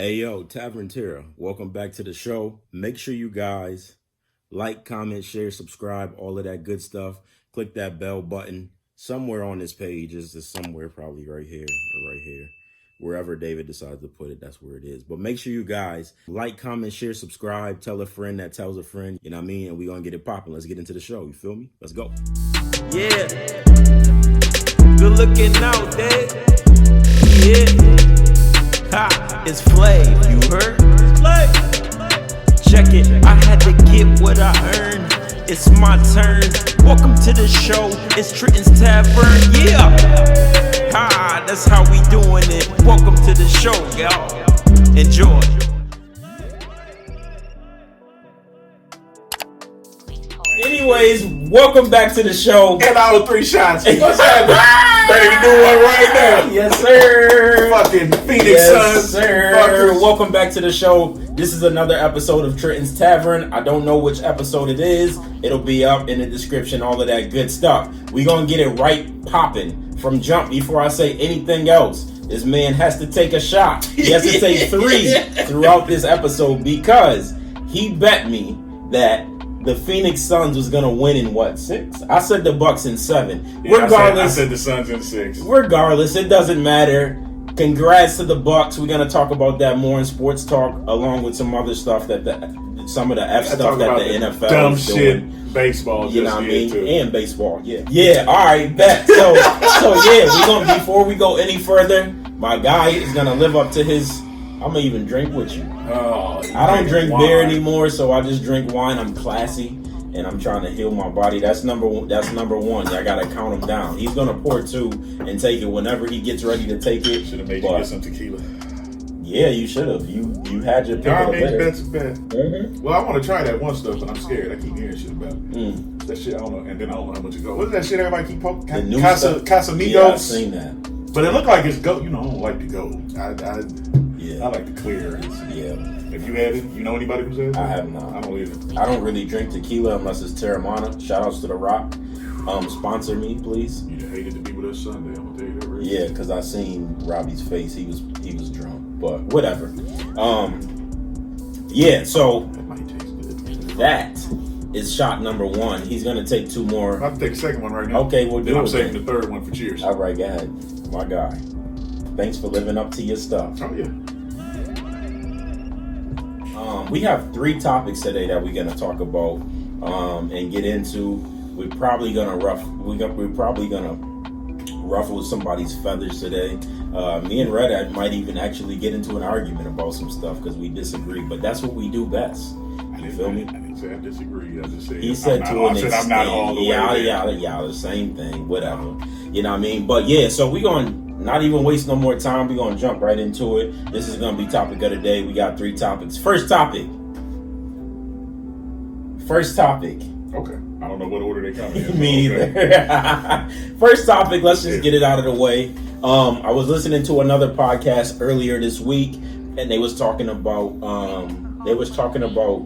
Hey yo, Tavern Terra, welcome back to the show. Make sure you guys like, comment, share, subscribe, all of that good stuff. Click that bell button somewhere on this page. Is somewhere probably right here or right here. Wherever David decides to put it, that's where it is. But make sure you guys like, comment, share, subscribe, tell a friend that tells a friend, you know what I mean? And we're going to get it popping. Let's get into the show. You feel me? Let's go. Yeah. Good looking out, Dave. Yeah. Ha, it's Flav, you heard? Flav. Check it, I had to get what I earned. It's my turn. Welcome to the show. It's Trenton's Tavern. Yeah. Ha, that's how we doing it. Welcome to the show, y'all. Enjoy. Anyways, welcome back to the show. Get out 3 shots. What's happening? Ready to do one right now. Yes, sir. Fucking Phoenix Yes, Suns. sir. Fuckers. Welcome back to the show. This is another episode of Trenton's Tavern. I don't know which episode it is. It'll be up in the description, all of that good stuff. We gonna get it right popping from jump before I say anything else. This man has to take a shot. He has to take 3 throughout this episode because he bet me that the Phoenix Suns was gonna win in what, 6? I said the Bucks in 7. Yeah, Regardless, I said the Suns in 6. regardless, it doesn't matter. Congrats to the Bucks. We're gonna talk about that more in sports talk, along with some other stuff that some of the F stuff that the NFL dumb is shit doing. baseball. You know what I mean? Too. And baseball, yeah. Yeah, all right, bet. So yeah, we gonna, before we go any further, my guy is gonna live up to his. I'm gonna even drink with you. Oh, I don't drink beer anymore, so I just drink wine. I'm classy, and I'm trying to heal my body. That's number one. I gotta count him down. He's gonna pour 2 and take it whenever he gets ready to take it. Should have made you get some tequila. Yeah, you should have. You had your pick I of the made litter. bets bet. Mm-hmm. Well, I want to try that one stuff, but I'm scared. I keep hearing shit about it. That shit, I don't know. And then I don't know how much it goes. What's that shit everybody keep poking? The new stuff. Casamigos? Yeah, I've seen that. But it looked like it's gold. You know, I don't like the gold. I Yeah. like the clear. Yeah. Have you had it? You know anybody who's had it? I have not. I don't either. I don't really drink tequila unless it's Terramana. Shout outs to The Rock. Sponsor me, please. You'd have hated to be with us Sunday. I'm gonna tell you that right. Yeah, because I seen Robbie's face. He was drunk, but whatever. Yeah. So That might taste good. that is shot number 1. He's gonna take 2 more. I'll take the second one right now. Okay, we'll Then do I'm it saving then. the third one for cheers. All right, go ahead, my guy. Thanks for living up to your stuff. Oh yeah. We have 3 topics today that we're gonna talk about and get into. We're probably gonna ruffle somebody's feathers today. Me and Red might even actually get into an argument about some stuff because we disagree. But that's what we do best. You feel me? I didn't say I disagree. I just said He said to an extent, I'm not all the way there. the same thing, whatever. You know what I mean? But yeah, so we're going to not even waste no more time. We're going to jump right into it. This is going to be topic of the day. We got 3 topics. First topic. Okay. I don't know what order they come in. Me either. First topic, let's just get it out of the way. I was listening to another podcast earlier this week, and they was talking about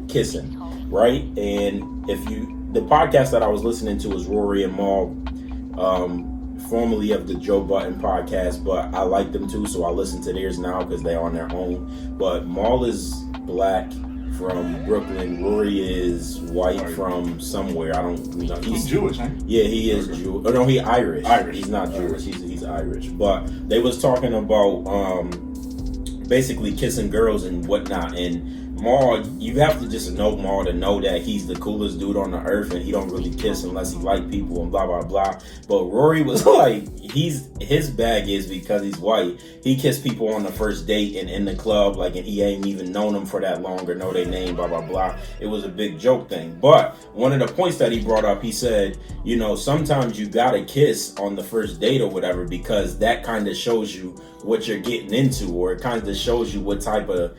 kissing, right? And the podcast that I was listening to was Rory and Mal, formerly of the Joe Budden podcast, but I like them too, so I listen to theirs now because they're on their own. But Mal is black from Brooklyn. Rory is white from somewhere. I don't know. He's Jewish, huh? Yeah, he is Jewish. Oh, no, he's Irish. He's not Jewish. He's Irish. But they was talking about basically kissing girls and whatnot. And Mal, you have to just know Mal to know that he's the coolest dude on the earth, and he don't really kiss unless he like people and blah blah blah. But Rory was like, his bag is because he's white. He kissed people on the first date and in the club, like, and he ain't even known them for that long or know their name, blah blah blah. It was a big joke thing. But one of the points that he brought up, he said, you know, sometimes you gotta kiss on the first date or whatever because that kind of shows you what you're getting into, or it kind of shows you what type of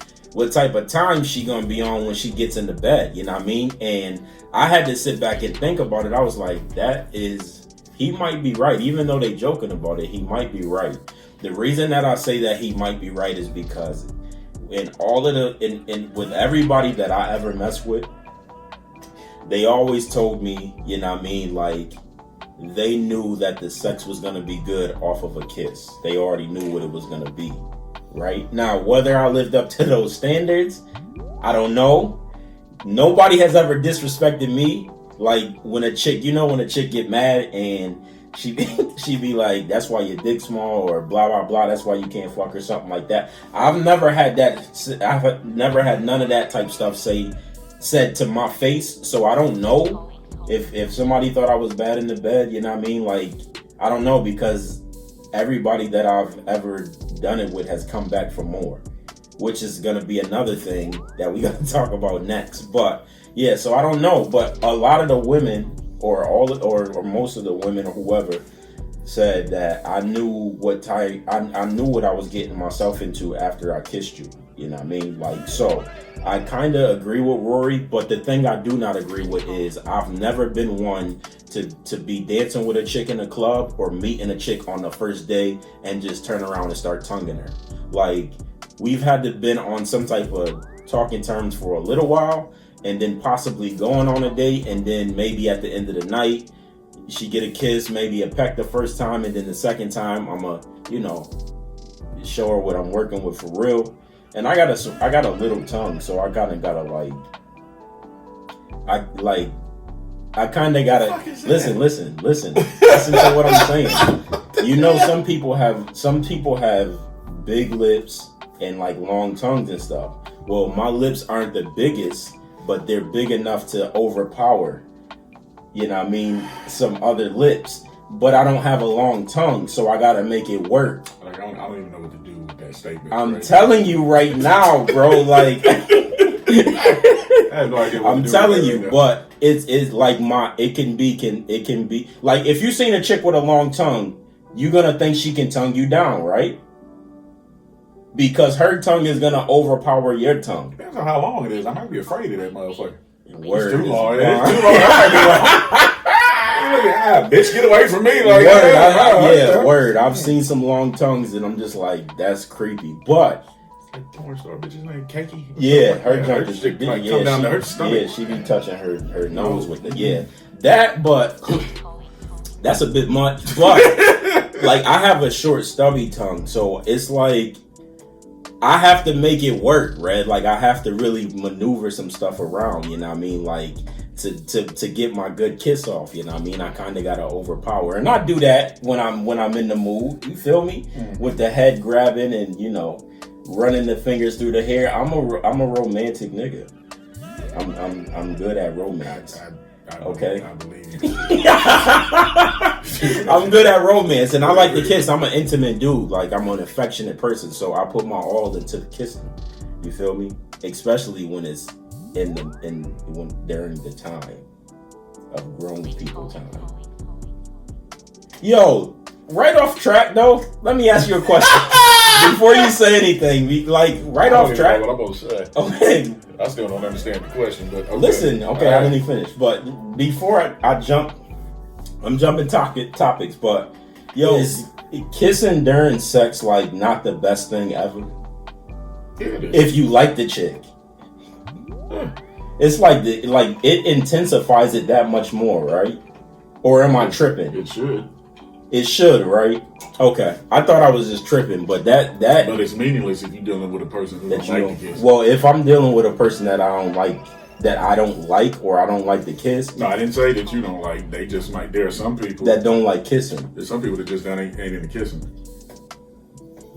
time she gonna be on when she gets into bed, you know what I mean? And I had to sit back and think about it. I was like, he might be right. Even though they joking about it, he might be right. The reason that I say that he might be right is because with everybody that I ever messed with, they always told me, you know what I mean, like, they knew that the sex was gonna be good off of a kiss. They already knew what it was gonna be. right? Now, whether I lived up to those standards, I don't know. Nobody has ever disrespected me. Like when a chick get mad and she be like, that's why your dick's small, or blah blah blah, that's why you can't fuck, or something like that. I've never had none of that type stuff said to my face, so I don't know if somebody thought I was bad in the bed, you know what I mean? Like, I don't know, because everybody that I've ever done it with has come back for more, which is gonna be another thing that we gotta talk about next. But yeah, so I don't know, but a lot of the women, or most of the women, or whoever, said that I knew what I knew what I was getting myself into after I kissed you. You know what I mean? Like, so I kind of agree with Rory, but the thing I do not agree with is I've never been one to be dancing with a chick in a club or meeting a chick on the first day and just turn around and start tonguing her. Like, we've had to been on some type of talking terms for a little while, and then possibly going on a date, and then maybe at the end of the night she get a kiss, maybe a peck the first time, and then the second time I'm show her what I'm working with for real. And I got a little tongue, so I kind of gotta listen to what I'm saying. You know, some people have big lips and like long tongues and stuff. Well, my lips aren't the biggest, but they're big enough to overpower, you know what I mean, some other lips. But I don't have a long tongue, so I gotta make it work. Like, I don't even know what to do with that statement. I'm telling you right now, bro. Like, I have no idea what I'm to do telling with you, that. but it's like it can be like, if you seen a chick with a long tongue, you're gonna think she can tongue you down, right? Because her tongue is gonna overpower your tongue. Depends on how long it is. I might be afraid of that motherfucker. Word, It's too long. is It's fine. too long. I might be like, bitch, get away from me. Like, Word. I've seen some long tongues, and I'm just like, that's creepy. But Porn star bitch's name Cakey. yeah, her junk is shit, like, yeah, come down to her stomach. yeah, she be touching her nose with it. Yeah, that. But that's a bit much. But like, I have a short, stubby tongue, so it's like I have to make it work, Red. Like, I have to really maneuver some stuff around, you know what I mean? Like, to get my good kiss off, you know what I mean? I kind of got to overpower. And I do that when I'm in the mood, you feel me? With the head grabbing and, you know, running the fingers through the hair. I'm a romantic nigga. I'm good at romance. Okay. I believe you. I'm good at romance, and I like to kiss. I'm an intimate dude. Like, I'm an affectionate person, so I put my all into the kissing. You feel me? Especially when it's during the time of grown people time. Yo, right off track though. Let me ask you a question before you say anything. Like, right off track. What I'm gonna say. Okay. I still don't understand the question, but okay. Listen, okay, I didn't finish. But before I jump, I'm jumping topics. But yo, is kissing during sex like not the best thing ever? Yeah, it is. If you like the chick, it's like it intensifies it that much more, right? Or am I tripping? It should. It should, right? Okay, I thought I was just tripping, but that But it's meaningless if you're dealing with a person who that don't you like don't. the kiss. Well, if I'm dealing with a person that I don't like, or I don't like the kiss, No, I didn't say that you don't like. They just might. There are some people that don't like kissing. There's some people that just ain't into kissing.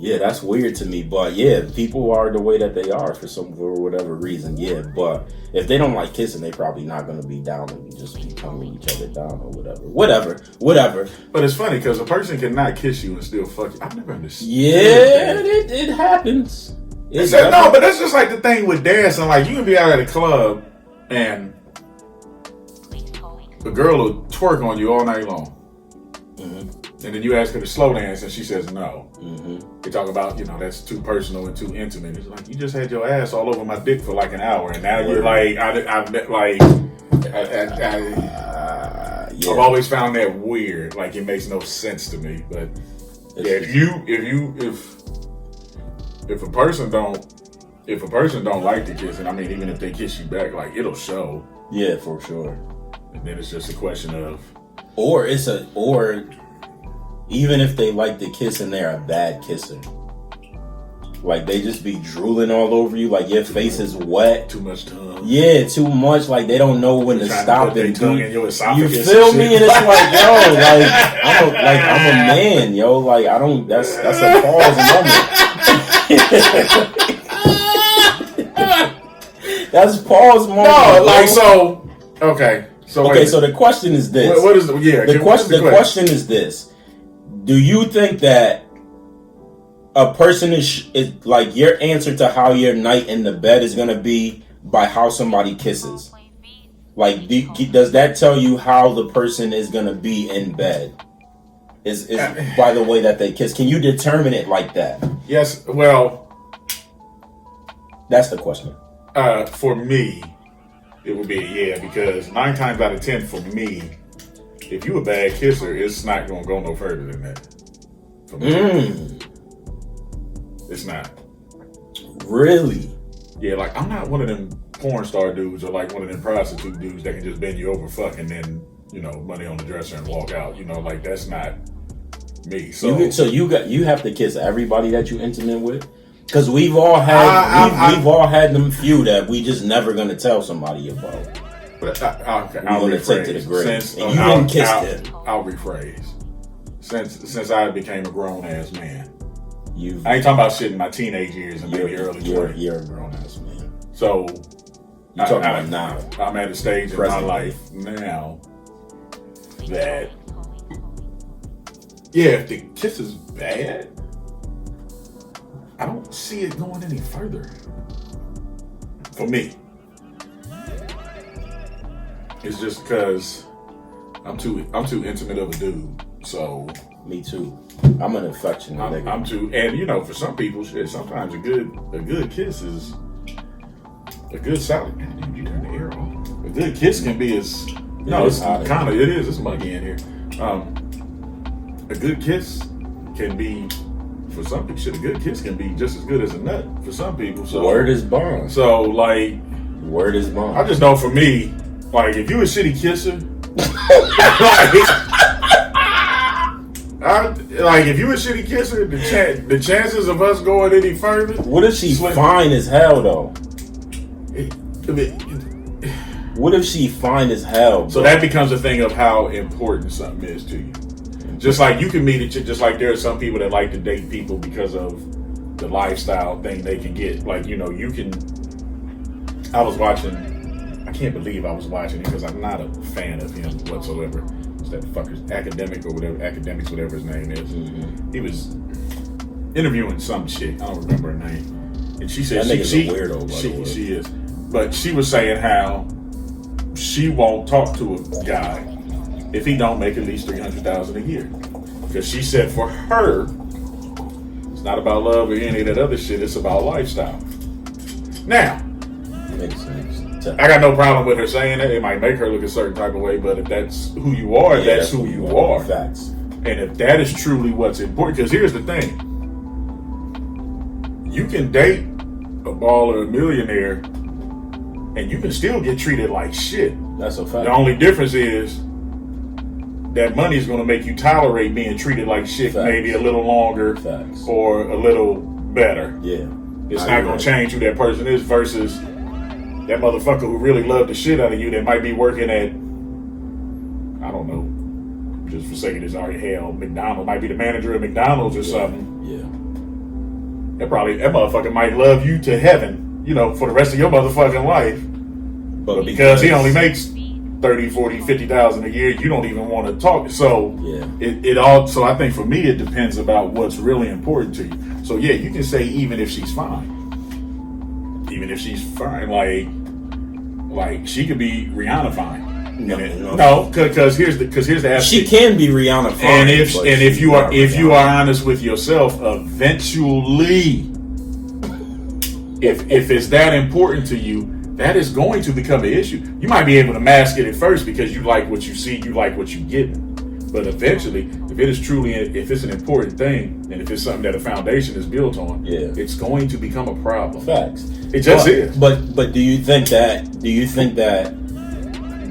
Yeah, that's weird to me, but yeah, people are the way that they are for whatever reason. Yeah, but if they don't like kissing, they probably not gonna be down and just be tonguing each other down or whatever. But it's funny because a person cannot kiss you and still fuck you. I've never understood. Yeah, it happens. No, but that's just like the thing with dancing. Like, you can be out at a club and the girl will twerk on you all night long. And then you ask her to slow dance and she says no. They talk about, that's too personal and too intimate. It's like, you just had your ass all over my dick for like an hour, and now you're like, I've always found that weird. Like, it makes no sense to me. But yeah, if a person don't like the kissing, I mean, even if they kiss you back, like, it'll show. Yeah, for sure. And then it's just a question of, or even if they like the kiss and they're a bad kisser, Like they just be drooling all over you. Like your face is wet. Too much tongue. Yeah, too much. Like they don't know when to stop and do. You feel me? And it's like, yo, like I'm a man, yo. Like I don't. That's a pause moment. That's pause moment. No, like so. Okay. So okay. So the question is this. What is the question is this. Do you think that a person is like your answer to how your night in the bed is gonna be by how somebody kisses? Like, does that tell you how the person is gonna be in bed? Is by the way that they kiss? Can you determine it like that? Yes. Well, that's the question. For me, it would be yeah, because 9 times out of 10 for me, if you a bad kisser, it's not gonna go no further than that. For me. It's not. Really? Yeah, like I'm not one of them porn star dudes or like one of them prostitute dudes that can just bend you over, fuck, and then money on the dresser and walk out. Like that's not me. So you have to kiss everybody that you intimate with, because we've all had we've all had them few that we just never gonna tell somebody about. But I'll take to the grave. Since and you didn't kiss them. I'll rephrase. Since I became a grown ass man. I ain't talking about shit in my teenage years and maybe early 20s. You're a grown ass man. So you're talking about now. I'm at a stage in my life now that if the kiss is bad, I don't see it going any further. For me. It's just because I'm too intimate of a dude. So me too. I'm an affectionate nigga. I'm too, and for some people, shit. Sometimes a good kiss is a good solid. Damn, you turn the air on. A good kiss can be as it's muggy in here. A good kiss can be for some people. Shit, a good kiss can be just as good as a nut for some people. So word is bond. So like, word is bond. I just know for me, like if you a shitty kisser, like if you a shitty kisser, the chances of us going any further. What if she fine as hell though? What if she fine as hell? Bro? So that becomes a thing of how important something is to you. Just like you can meet it, just like there are some people that like to date people because of the lifestyle thing they can get. Like you can. I was watching. I can't believe I was watching it because I'm not a fan of him whatsoever. That fucker's academics, whatever his name is. Mm-hmm. He was interviewing some chick. I don't remember her name. And she said she's a weirdo. She is. But she was saying how she won't talk to a guy if he don't make at least $300,000 a year. Because she said for her, it's not about love or any of that other shit. It's about lifestyle. Now, makes sense. I got no problem with her saying that. It might make her look a certain type of way, but if that's who you are, that's who you are. Facts. And if that is truly what's important, because here's the thing. You can date a baller, a millionaire, and you can still get treated like shit. That's a fact. The only difference is that money is going to make you tolerate being treated like shit maybe a little longer or a little better. Yeah. It's not going to change who that person is versus that motherfucker who really loved the shit out of you that might be working at, I don't know, just for sake of this, McDonald's, might be the manager of McDonald's or something. Yeah. That motherfucker might love you to heaven, for the rest of your motherfucking life. But because he only makes 30, 40, 50,000 a year, you don't even want to talk. So so I think for me, it depends about what's really important to you. So yeah, you can say even if she's fine. Even if she's fine, like she could be Rihanna fine. No, because here's the aspect. She can be Rihanna fine. And if you are honest with yourself, eventually, if it's that important to you, that is going to become an issue. You might be able to mask it at first because you like what you see, you like what you get. But eventually, if it's an important thing, and if it's something that a foundation is built on, it's going to become a problem. Facts. It just is. But do you think that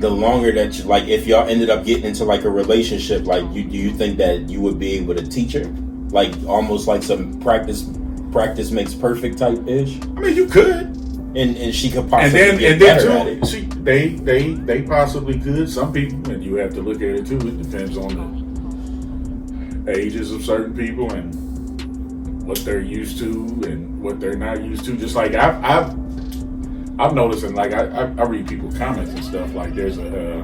the longer that you, like, if y'all ended up getting into like a relationship, like do you think that you would be able to teach her, like almost like some practice practice makes perfect type ish, I mean, you could. and she could possibly get better at it. They possibly could. Some people, and you have to look at it too. It depends on the ages of certain people and what they're used to and what they're not used to. Just like I've noticed, and like I read people's comments and stuff. Like there's I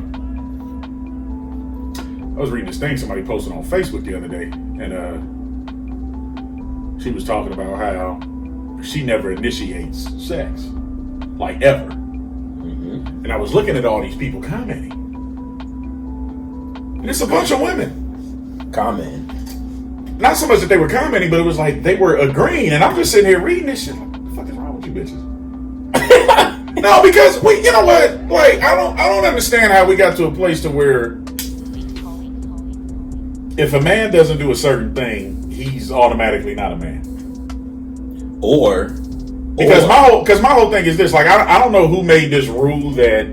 was reading this thing somebody posted on Facebook the other day, and she was talking about how she never initiates sex, like ever. And I was looking at all these people commenting, and it's a bunch of women Comment. not so much that they were commenting, but it was like they were agreeing, and I'm just sitting here reading this shit. Like, what the fuck is wrong with you bitches? No, because you know what? Like, I don't understand how we got to a place to where if a man doesn't do a certain thing, he's automatically not a man. Because my whole thing is this: like, I don't know who made this rule that.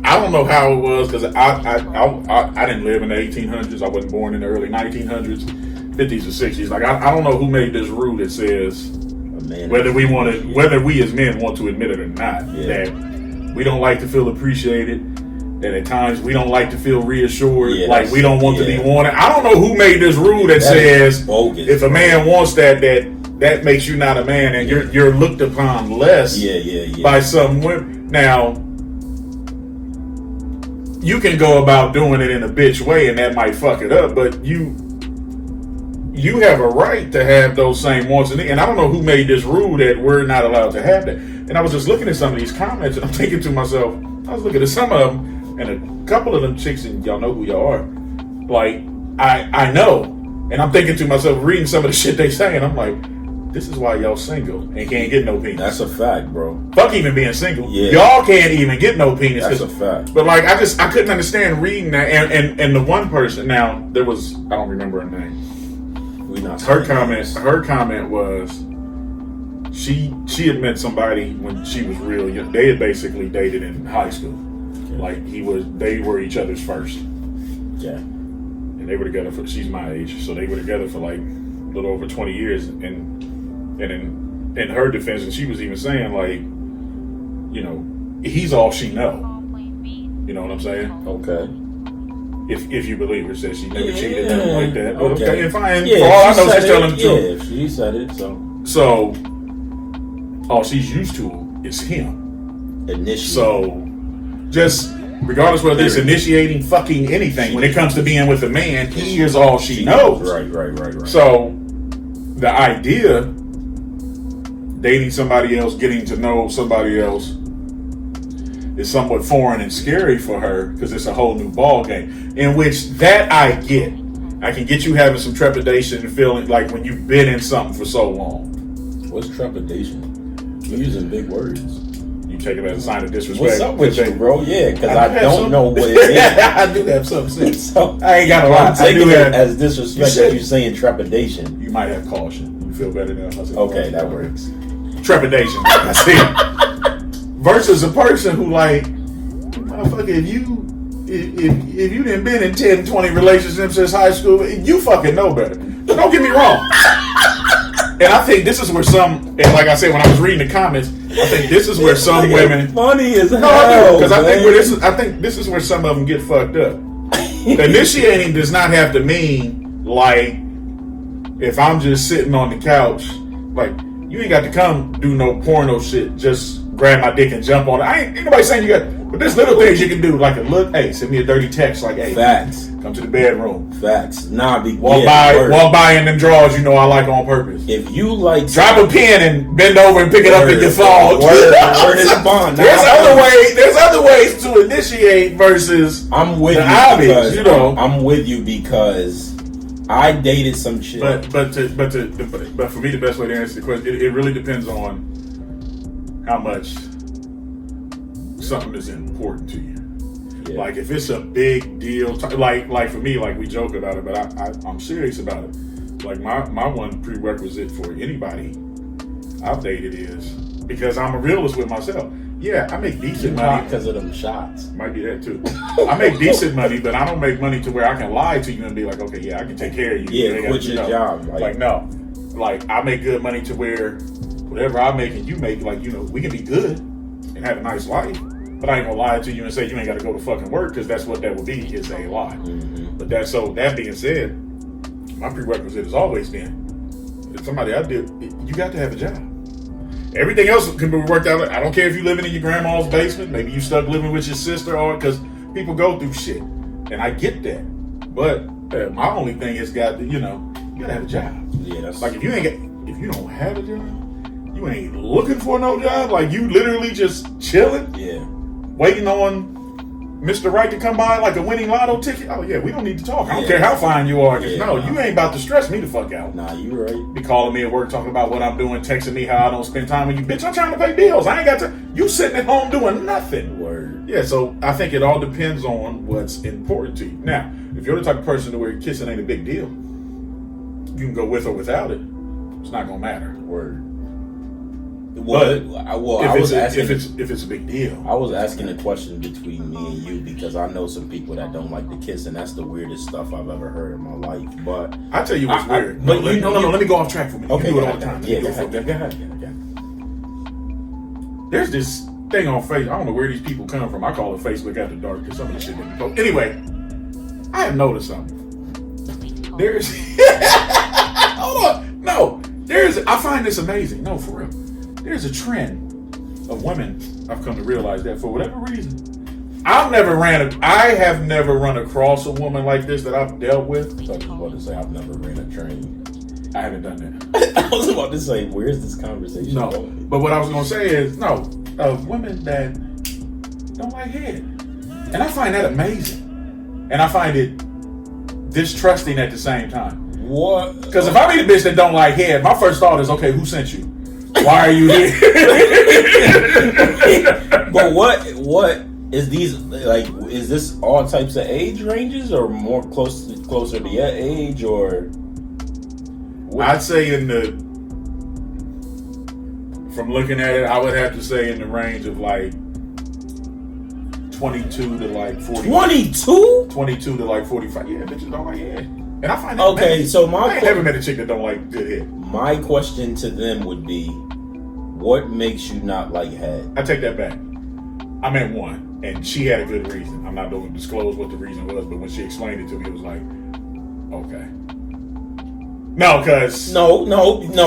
I don't know how it was because I didn't live in the 1800s. I wasn't born in the early 1900s, 50s or 60s. Like I don't know who made this rule that says whether we as men want to admit it or not, that we don't like to feel appreciated, that at times we don't like to feel reassured, like we don't want to be wanted. I don't know who made this rule that says bogus, if a man wants that makes you not a man and you're looked upon less by some women. Now, you can go about doing it in a bitch way and that might fuck it up, but you have a right to have those same wants and I don't know who made this rule that we're not allowed to have that. And I was just looking at some of these comments and I'm thinking to myself, I was looking at some of them and a couple of them chicks, and y'all know who y'all are, like I know, and I'm thinking to myself, reading some of the shit they say, and I'm like, this is why y'all single and can't get no penis. That's a fact, bro. Fuck even being single. Y'all can't even get no penis. That's a fact. But like, I couldn't understand reading that. And the one person, now there was, I don't remember her name. Her comment was, she had met somebody when she was real young. They had basically dated in high school. Like they were each other's first. Yeah. And they were together she's my age, so they were together for like a little over 20 years. And in her defense, and she was even saying, like, you know, he's all she know. You know what I'm saying? Okay. If you believe her, says she never cheated, nothing like that. Okay, and fine. Yeah, for all I know, she's telling the truth. Yeah, she said it, so all she's used to is him. Initiating. So, just regardless whether it's initiating fucking anything, when it comes to being with a man, he is all she knows. Right. So, the idea, dating somebody else, getting to know somebody else, is somewhat foreign and scary for her because it's a whole new ball game. In which that I get. I can get you having some trepidation and feeling like when you've been in something for so long. What's trepidation? You're using big words. You take it as a sign of disrespect. What's up with you, bro? Yeah, because I don't know what it is. I do have something. So I ain't got a lot. I do have as disrespect that you're saying trepidation. You might have caution. You feel better now if I say okay, that works. Trepidation. I see it. Versus a person who like, motherfucker, if you done been in 10, 20 relationships since high school, you fucking know better. But don't get me wrong. And I think this is where and like I said when I was reading the comments, I think this is where some women funny as hell. Because I think this is where some of them get fucked up. Initiating does not have to mean like if I'm just sitting on the couch, like you ain't got to come do no porno shit. Just grab my dick and jump on it. Ain't nobody saying you got. But there's little things you can do, like a look. Hey, send me a dirty text, like, hey, facts. Come to the bedroom. Facts. Nah, walk by in them drawers. You know I like on purpose. If you like, drop a pen and bend over and pick it up in your phone. Word is bond. There's other ways to initiate versus. I'm with you obvious, because I'm with you because I dated some shit. But for me, the best way to answer the question, it really depends on how much something is important to you. Yeah. Like if it's a big deal, like for me, like we joke about it, but I'm serious about it. Like my one prerequisite for anybody I've dated is because I'm a realist with myself. Yeah, I make decent money because of them shots. Might be that too. I make decent money, but I don't make money to where I can lie to you and be like, okay, yeah, I can take care of you. Yeah, quit your job. Like no. like I make good money to where whatever I make and you make, like, you know, we can be good and have a nice life. But I ain't gonna lie to you and say you ain't got to go to fucking work, because that's what that would be, is a lie. But that being said, my prerequisite has always been, if somebody I did, you got to have a job. Everything else can be worked out. I don't care if you living in your grandma's basement, maybe you stuck living with your sister, or because people go through shit, and I get that. But my only thing is you gotta have a job. Yeah, that's like if you don't have a job, you ain't looking for no job. Like you literally just chilling. Yeah. Waiting on Mr. Right to come by like a winning lotto ticket. Oh yeah, we don't need to talk. I don't care how fine you are. You ain't about to stress me the fuck out. Nah, you right. Be calling me at work talking about what I'm doing, texting me how I don't spend time with you. Bitch, I'm trying to pay bills. I ain't got to. You sitting at home doing nothing. Word. Yeah, so I think it all depends on what's important to you. Now, if you're the type of person to where kissing ain't a big deal, you can go with or without it. It's not gonna matter. Word. If it's a big deal. I was asking a question between me and you because I know some people that don't like to kiss, and that's the weirdest stuff I've ever heard in my life. But I tell you what's weird. Let me go off track for me. Okay, you do it all the time. Go ahead. There's this thing on Facebook. I don't know where these people come from. I call it Facebook After Dark because some of the shit didn't post. Anyway, I have noticed something. There's hold on. No, I find this amazing. No, for real. There's a trend of women, I've come to realize that for whatever reason. I have never run across a woman like this that I've dealt with. I was about to say I've never ran a train. I haven't done that. I was about to say, where's this conversation going? But what I was going to say is, of women that don't like head. And I find that amazing. And I find it distrusting at the same time. What? Because if I meet a bitch that don't like head, my first thought is, okay, who sent you? Why are you here? But what is these like? Is this all types of age ranges, or more closer to your age, or? I'd say from looking at it, I would have to say in the range of like 22 to like 40. 22? 22 to like 45. Yeah, bitches don't like head. And I find that okay. So I ain't never met a chick that don't like good head. My question to them would be, what makes you not like head? I take that back. I met one, and she had a good reason. I'm not going to disclose what the reason was, but when she explained it to me, it was like, okay. No,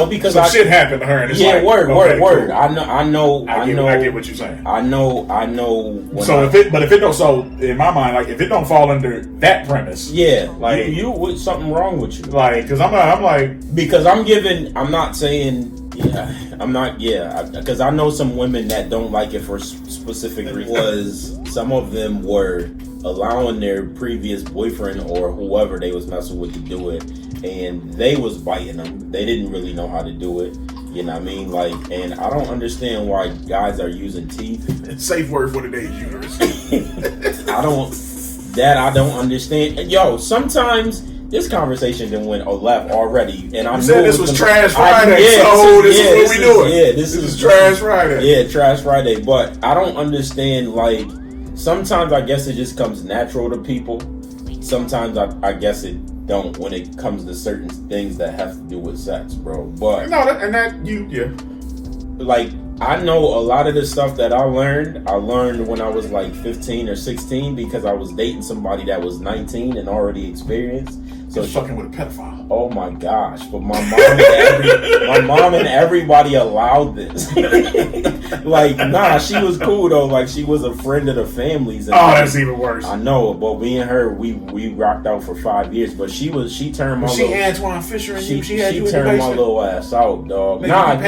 because some shit happened to her, and it's word. Cool. I know. I get what you're saying. I know. So if it don't, so in my mind, like if it don't fall under that premise, yeah, like you with something wrong with you, like because I'm like because because I know some women that don't like it for specific reasons. Some of them were allowing their previous boyfriend or whoever they was messing with to do it, and they was biting them. They didn't really know how to do it. You know what I mean? Like, and I don't understand why guys are using teeth. It's safe word for today's universe. I don't understand. And yo, sometimes this conversation done went left already, and I said this was Trash Friday. This is what we doing. Yeah, this is Trash Friday. Yeah, Trash Friday. But I don't understand. Like, sometimes I guess it just comes natural to people. Sometimes I guess it don't when it comes to certain things that have to do with sex, bro. But like, I know a lot of the stuff that I learned when I was like 15 or 16 because I was dating somebody that was 19 and already experienced. So fucking with a pedophile. Oh my gosh! But my mom and everybody allowed this. Like, nah, she was cool though. Like, she was a friend of the family's. And that's even worse. I know, but me and her, we rocked out for 5 years. But she turned my Antoine Fisher and she had you in the turned my basement? little ass out, dog. Nah.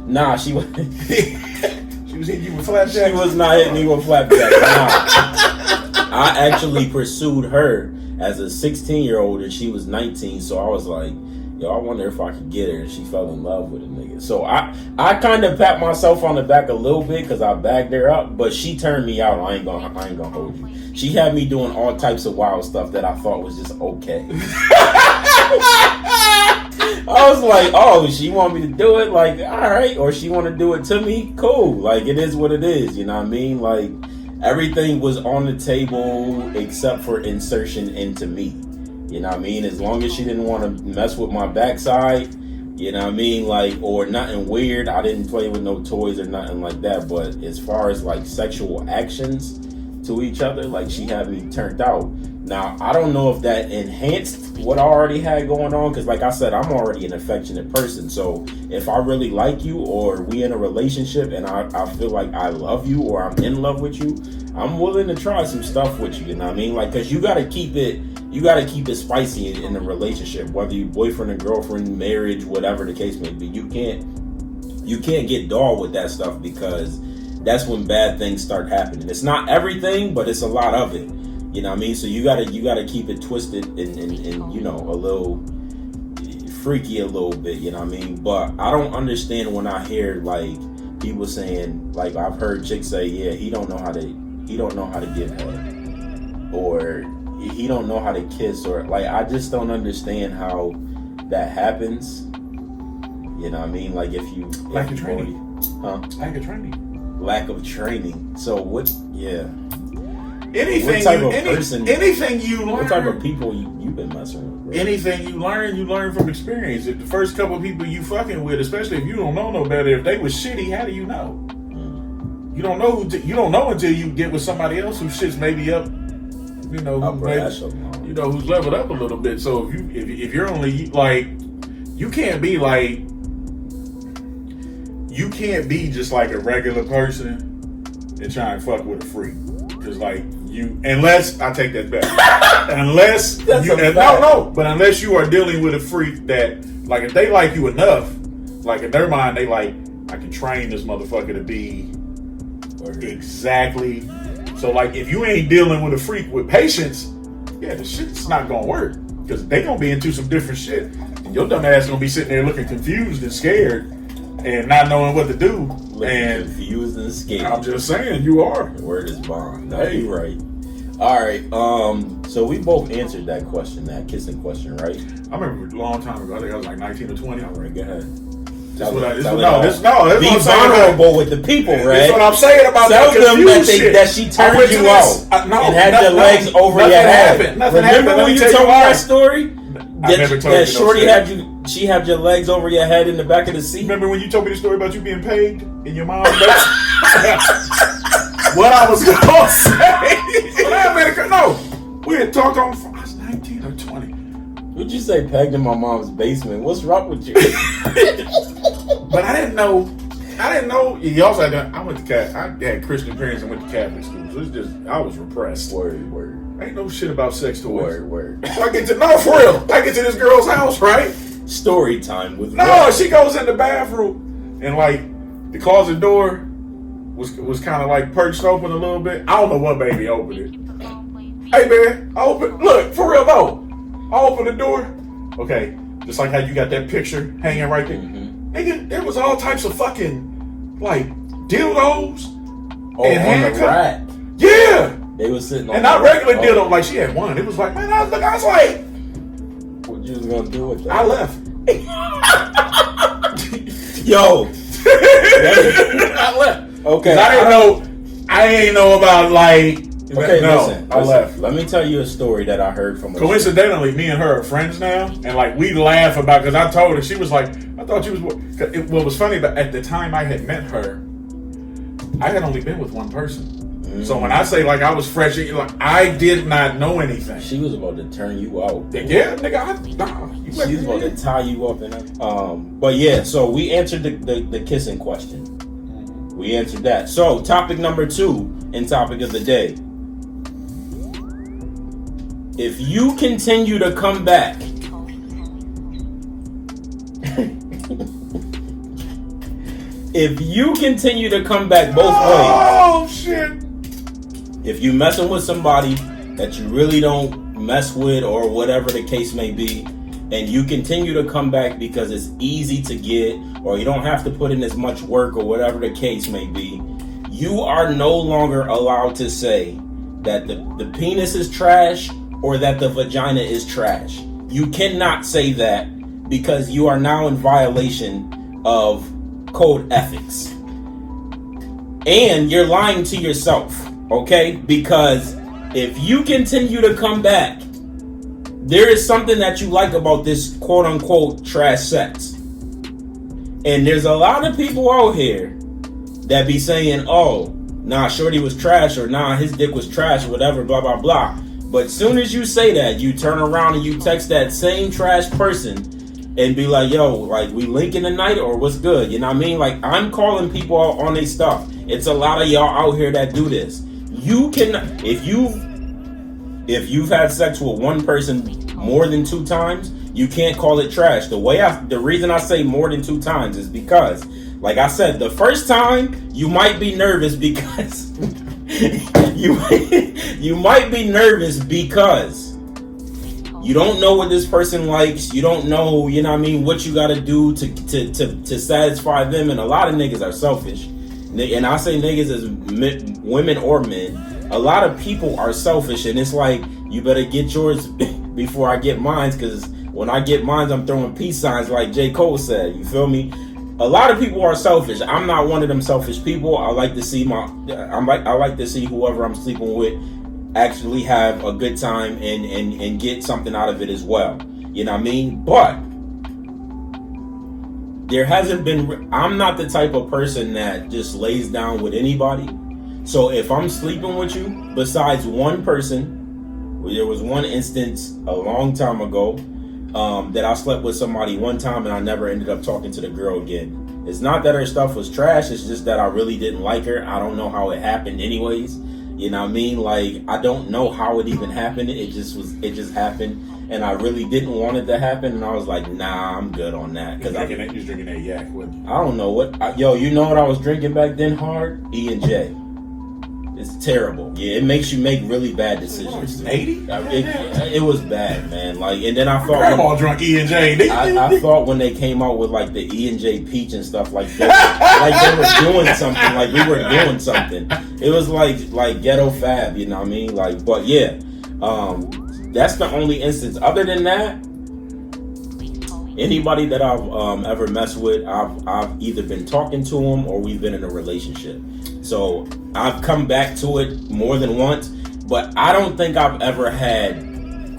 Nah, she was. She was hitting you with flapjacks. She was not hitting me with flapjacks. Nah. I actually pursued her as a 16-year-old and she was 19, so I was like, yo, I wonder if I could get her, and she fell in love with a nigga. So I kind of pat myself on the back a little bit because I bagged her up, but she turned me out. I ain't gonna hold you. She had me doing all types of wild stuff that I thought was just okay. I was like, oh, she want me to do it? Like, all right. Or she want to do it to me? Cool. Like, it is what it is. You know what I mean? Like, everything was on the table except for insertion into me. You know what I mean? As long as she didn't want to mess with my backside, you know what I mean? Like, or nothing weird. I didn't play with no toys or nothing like that. But as far as like sexual actions to each other, like she had me turned out. Now, I don't know if that enhanced what I already had going on. Because like I said, I'm already an affectionate person. So if I really like you or we in a relationship and I feel like I love you or I'm in love with you, I'm willing to try some stuff with you. You know what I mean? Like, because you got to keep it spicy in a relationship, whether you boyfriend and girlfriend, marriage, whatever the case may be. You can't get dull with that stuff, because that's when bad things start happening. It's not everything, but it's a lot of it. You know what I mean? So you gotta keep it twisted and you know, a little freaky a little bit. You know what I mean? But I don't understand when I hear like people saying, like I've heard chicks say, yeah, he don't know how to give head, or he don't know how to kiss, or like I just don't understand how that happens. You know what I mean? Like if you lack of training. Lack of training. So what? Yeah. Anything you learn. What type of people you've been messing with? Bro? Anything you learn from experience. If the first couple of people you fucking with, especially if you don't know no better, if they was shitty, how do you know? You don't know. You don't know until you get with somebody else who shit's maybe up. You know, who's leveled up a little bit. So if you're only like, you can't be just like a regular person and try and fuck with a freak. Because like unless I take that back, unless unless you are dealing with a freak that, like, if they like you enough, like in their mind they like, I can train this motherfucker to be exactly. So like if you ain't dealing with a freak with patience, yeah, the shit's not gonna work, because they gonna be into some different shit, and your dumb ass gonna be sitting there looking confused and scared and not knowing what to do. Confused and scared. I'm just saying, you are. The word is bond. No, you're right. All right. So we both answered that question, that kissing question, right? I remember a long time ago. I think I was like 19 or 20. All right, go ahead. Be vulnerable with the people, right? That's what I'm saying about Tell that them shit. that she turned you out and had your legs over your head. Remember when you told me that story? That shorty had you. She had your legs over your head in the back of the seat. Remember when you told me the story about you being paid in your mom's bed? What I was gonna say? No, we had talked on. I was 19 or 20. Would you say pegged in my mom's basement? What's wrong with you? But I didn't know. You also had I went to I had Christian parents and went to Catholic school. So it's just, I was repressed. Word. Ain't no shit about sex toys. Word. So I get to for real. I get to this girl's house, right? Story time with she goes in the bathroom and like the closet door was kind of like perched open a little bit. I don't know what baby opened it. Hey man, look, for real though. I open the door. Okay, just like how you got that picture hanging right there. Nigga, there was all types of fucking like dildos and handcuffs. On the rack. Yeah. They was sitting on and not regular dildo, like she had one. It was like, man, I was like, what you was gonna do with that? I left. Yo. I left. Okay. I ain't know about like. Okay, listen. I left. Let me tell you a story that I heard from. Coincidentally, me and her are friends now, and like we laugh about, because I told her, she was like, I thought she was. What was funny, but at the time I had met her, I had only been with one person. So when I say like I was fresh, like I did not know anything. She was about to turn you out. Yeah, nigga. She was about to tie you up and but yeah. So we answered the kissing question. We answered that. So topic number 2 and topic of the day. If you continue to come back, if you continue to come back both ways. Oh shit. If you messing with somebody that you really don't mess with, or whatever the case may be, and you continue to come back because it's easy to get, or you don't have to put in as much work, or whatever the case may be, you are no longer allowed to say that the penis is trash or that the vagina is trash. You cannot say that, because you are now in violation of code ethics. And you're lying to yourself. Okay, because if you continue to come back, there is something that you like about this quote unquote trash sex. And there's a lot of people out here that be saying, oh, nah, shorty was trash, or nah, his dick was trash, or whatever, blah, blah, blah. But soon as you say that, you turn around and you text that same trash person and be like, yo, like, we linking tonight, or what's good? You know what I mean? Like, I'm calling people out on their stuff. It's a lot of y'all out here that do this. You can, if you've had sex with one person more than 2 times, you can't call it trash. The reason I say more than 2 times is because, like I said, the first time you might be nervous because you might be nervous because you don't know what this person likes. You don't know, you know what I mean, what you got to do to satisfy them. And a lot of niggas are selfish. And I say niggas as women or men. A lot of people are selfish, and it's like, you better get yours before I get mine, because when I get mine, I'm throwing peace signs like J. Cole said. You feel me? A lot of people are selfish. I'm not one of them selfish people. I like to see I like to see whoever I'm sleeping with actually have a good time and get something out of it as well. You know what I mean? But there hasn't been. I'm not the type of person that just lays down with anybody. So if I'm sleeping with you, besides one person, there was one instance a long time ago that I slept with somebody one time and I never ended up talking to the girl again. It's not that her stuff was trash, it's just that I really didn't like her. I don't know how it happened anyways. You know what I mean? Like, I don't know how it even happened. It just happened. And I really didn't want it to happen. And I was like, nah, I'm good on that. You was drinking that yak with? I don't know what. Yo, you know what I was drinking back then hard? E&J. It's terrible. Yeah, it makes you make really bad decisions. 80? It was bad, man. Like, and then I thought grandma drunk E&J. I thought when they came out with like the E&J peach and stuff like that, like they were doing something. Like we were doing something. It was like ghetto fab, you know what I mean? Like, but yeah, that's the only instance. Other than that, anybody that I've ever messed with, I've either been talking to them or we've been in a relationship. So I've come back to it more than once, but I don't think I've ever had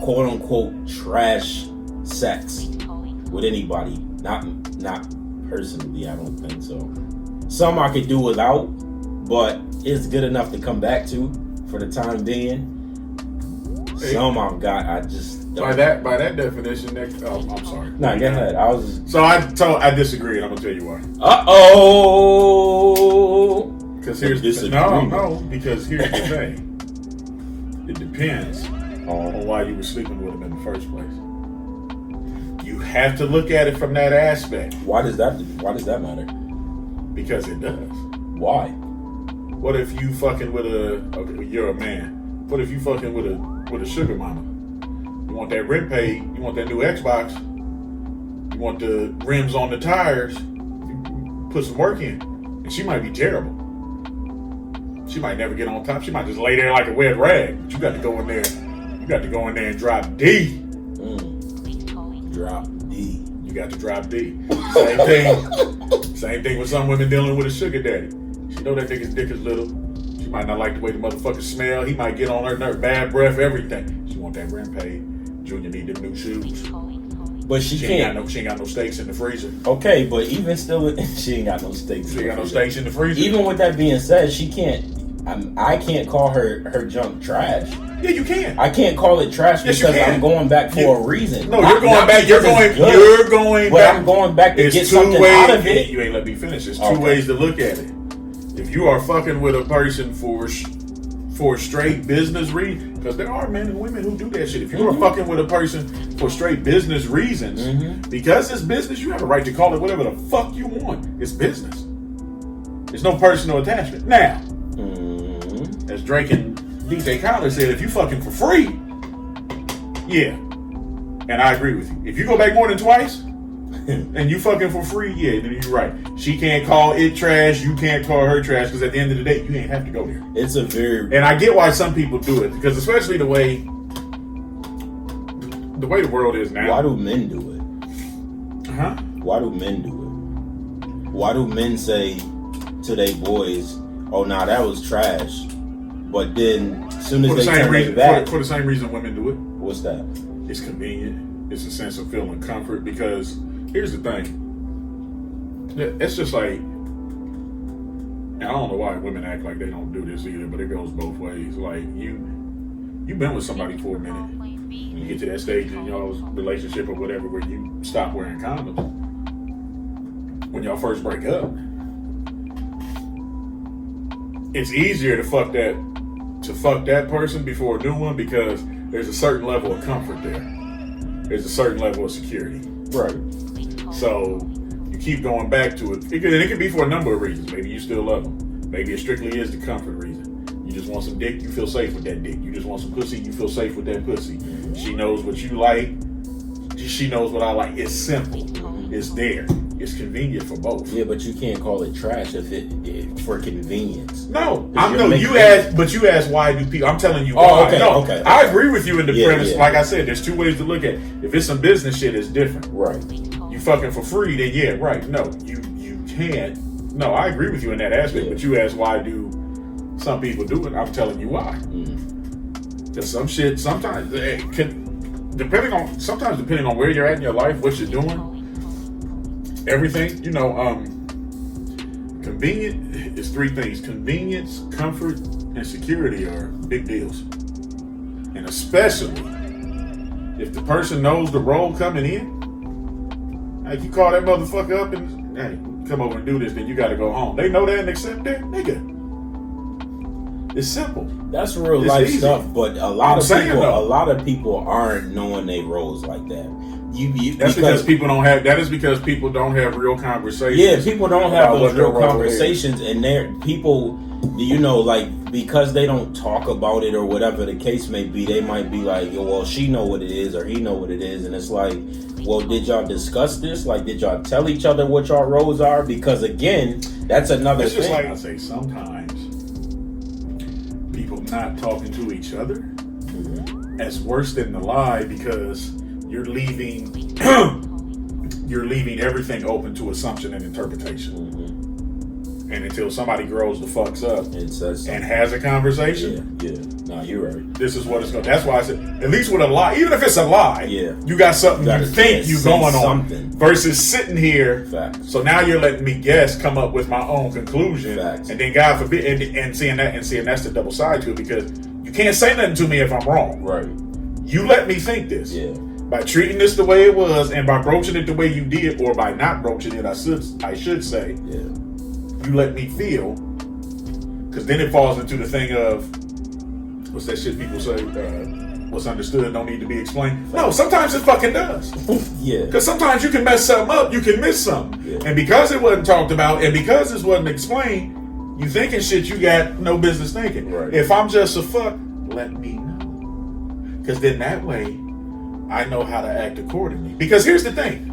quote unquote trash sex with anybody. Not personally, I don't think so. Some I could do without, but it's good enough to come back to for the time being. Some I've got, I just don't. By that definition, I'm sorry. No, go ahead. I disagree, and I'm gonna tell you why. Because here's because here's the thing. It depends on why you were sleeping with him in the first place. You have to look at it from that aspect. Why does that matter? Because it does. Why? What if you fucking with you're a man. What if you fucking with a sugar mama? You want that rent paid, you want that new Xbox, you want the rims on the tires, you put some work in. And she might be terrible. She might never get on top. She might just lay there like a wet rag. But you got to go in there. You got to go in there and drop D. Drop D. You got to drop D. Same thing with some women dealing with a sugar daddy. She know that nigga's dick is little. She might not like the way the motherfucker smell. He might get on her nerve, bad breath, everything. She want that rent paid. Junior need them new shoes. But she can't. She ain't got no steaks in the freezer. Okay, but even still, she ain't got no steaks. She ain't got no steaks in the freezer. Even with that being said, she can't. I can't call her junk trash. Yeah, you can. I can't call it trash because I'm going back for a reason. No, you're going back. You're going but back. I'm going back to get something out of it. You ain't let me finish. There's two ways to look at it. If you are fucking with a person for straight business reasons, because there are men and women who do that shit. If you are fucking with a person for straight business reasons, because it's business, you have a right to call it whatever the fuck you want. It's business. There's no personal attachment. Now, as Drake and DJ Khaled said, if you fucking for free, yeah. And I agree with you. If you go back more than twice, and you fucking for free, yeah, then you're right. She can't call it trash, you can't call her trash, because at the end of the day, you ain't have to go there. It's a very... And I get why some people do it, because especially the way the world is now. Why do men do it? Huh? Why do men do it? Why do men say to their boys, oh, nah, that was trash, but then as soon as they turn it back... For the same reason women do it. What's that? It's convenient. It's a sense of feeling comfort because here's the thing. It's just like, and I don't know why women act like they don't do this either, but it goes both ways. Like you've been with somebody for a minute. You get to that stage in y'all's relationship or whatever where you stop wearing condoms. When y'all first break up, it's easier to fuck that person before a new one because there's a certain level of comfort there. There's a certain level of security. Right. So you keep going back to it. And it could be for a number of reasons. Maybe you still love them. Maybe it strictly is the comfort reason. You just want some dick, you feel safe with that dick. You just want some pussy, you feel safe with that pussy. She knows what you like. She knows what I like. It's simple. It's there. It's convenient for both. Yeah, but you can't call it trash if for convenience. No, you asked why do people? I'm telling you. Why. Okay. I agree with you in the premise. Yeah. Like I said, there's two ways to look at it. If it's some business shit, it's different. Right. You fucking for free, then yeah, right. No, you can't. No, I agree with you in that aspect. Yeah. But you asked why do some people do it? I'm telling you why. Because some shit sometimes depending on where you're at in your life, what you're doing. Everything, convenient is three things. Convenience, comfort, and security are big deals. And especially if the person knows the role coming in, like you call that motherfucker up and, hey, come over and do this, then you gotta go home. They know that and accept that, nigga. It's simple. That's real life stuff, but a lot of people aren't knowing their roles like that. That's because people don't have. That is because people don't have real conversations. Yeah, people don't have those real conversations, and people, like because they don't talk about it or whatever the case may be, they might be like, well, she know what it is or he know what it is, and it's like, well, did y'all discuss this? Like, did y'all tell each other what y'all roles are? Because again, that's another thing. Just like I say, sometimes people not talking to each other, that's worse than the lie because you're leaving everything open to assumption and interpretation. And until somebody grows the fucks up and has a conversation, no, you're right. This is what it's going. That's why I said, at least with a lie, even if it's a lie, you got something you think you going on versus sitting here. Facts. So now you're letting me come up with my own conclusion, and then God forbid, and seeing that's the double side to it because you can't say nothing to me if I'm wrong. Right. You let me think this. Yeah. By treating this the way it was, and by broaching it the way you did, or by not broaching it, I should say, you let me feel, because then it falls into the thing of, what's that shit people say, what's understood don't need to be explained. No, sometimes it fucking does. Yeah. Because sometimes you can mess something up, you can miss something. Yeah. And because it wasn't talked about, and because this wasn't explained, you thinking shit you got no business thinking. Right. If I'm just a fuck, let me know. Because then that way, I know how to act accordingly. Because here's the thing.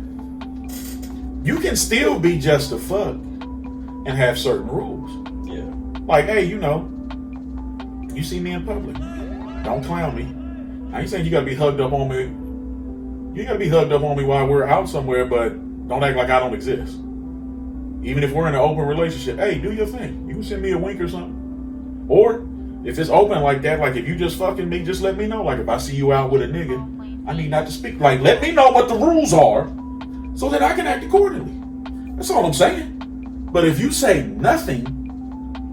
You can still be just a fuck and have certain rules. Yeah. Like, hey, you see me in public. Don't clown me. I ain't saying you gotta be hugged up on me. You gotta be hugged up on me while we're out somewhere, but don't act like I don't exist. Even if we're in an open relationship, hey, do your thing. You can send me a wink or something. Or if it's open like that, like if you just fucking me, just let me know. Like if I see you out with a nigga, I need not to speak. Like, let me know what the rules are so that I can act accordingly. That's all I'm saying. But if you say nothing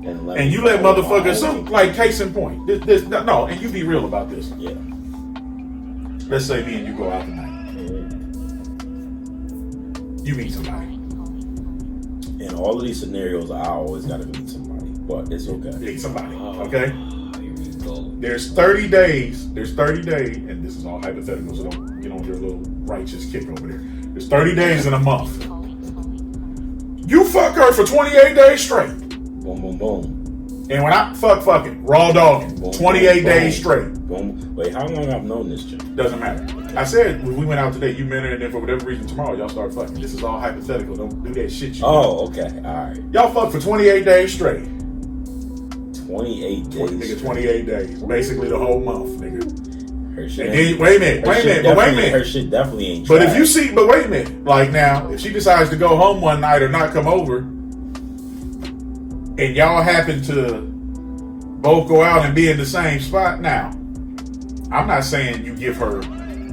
and you let motherfuckers, like case in point, and you be real about this. Yeah. Let's say me and you go out tonight. You meet somebody. In all of these scenarios, I always got to meet somebody, but it's okay. Meet somebody, okay? There's 30 days, and this is all hypothetical, so don't get on your little righteous kick over there. There's 30 days in a month. You fuck her for 28 days straight. Boom, boom, boom. And when I fucking, raw dogging, 28 days straight. Boom. Wait, how long I've known this chick? Doesn't matter. I said, when we went out today, you met her, and then for whatever reason tomorrow, y'all start fucking. This is all hypothetical. Don't do that shit. Okay. All right. Y'all fuck for 28 days straight. 28 days. Nigga, 28 days. Basically the whole month, nigga. Her shit. And then, wait a minute. Her shit definitely ain't But trash. if you see, but wait a minute. Like now, if she decides to go home one night or not come over, and y'all happen to both go out and be in the same spot, now, I'm not saying you give her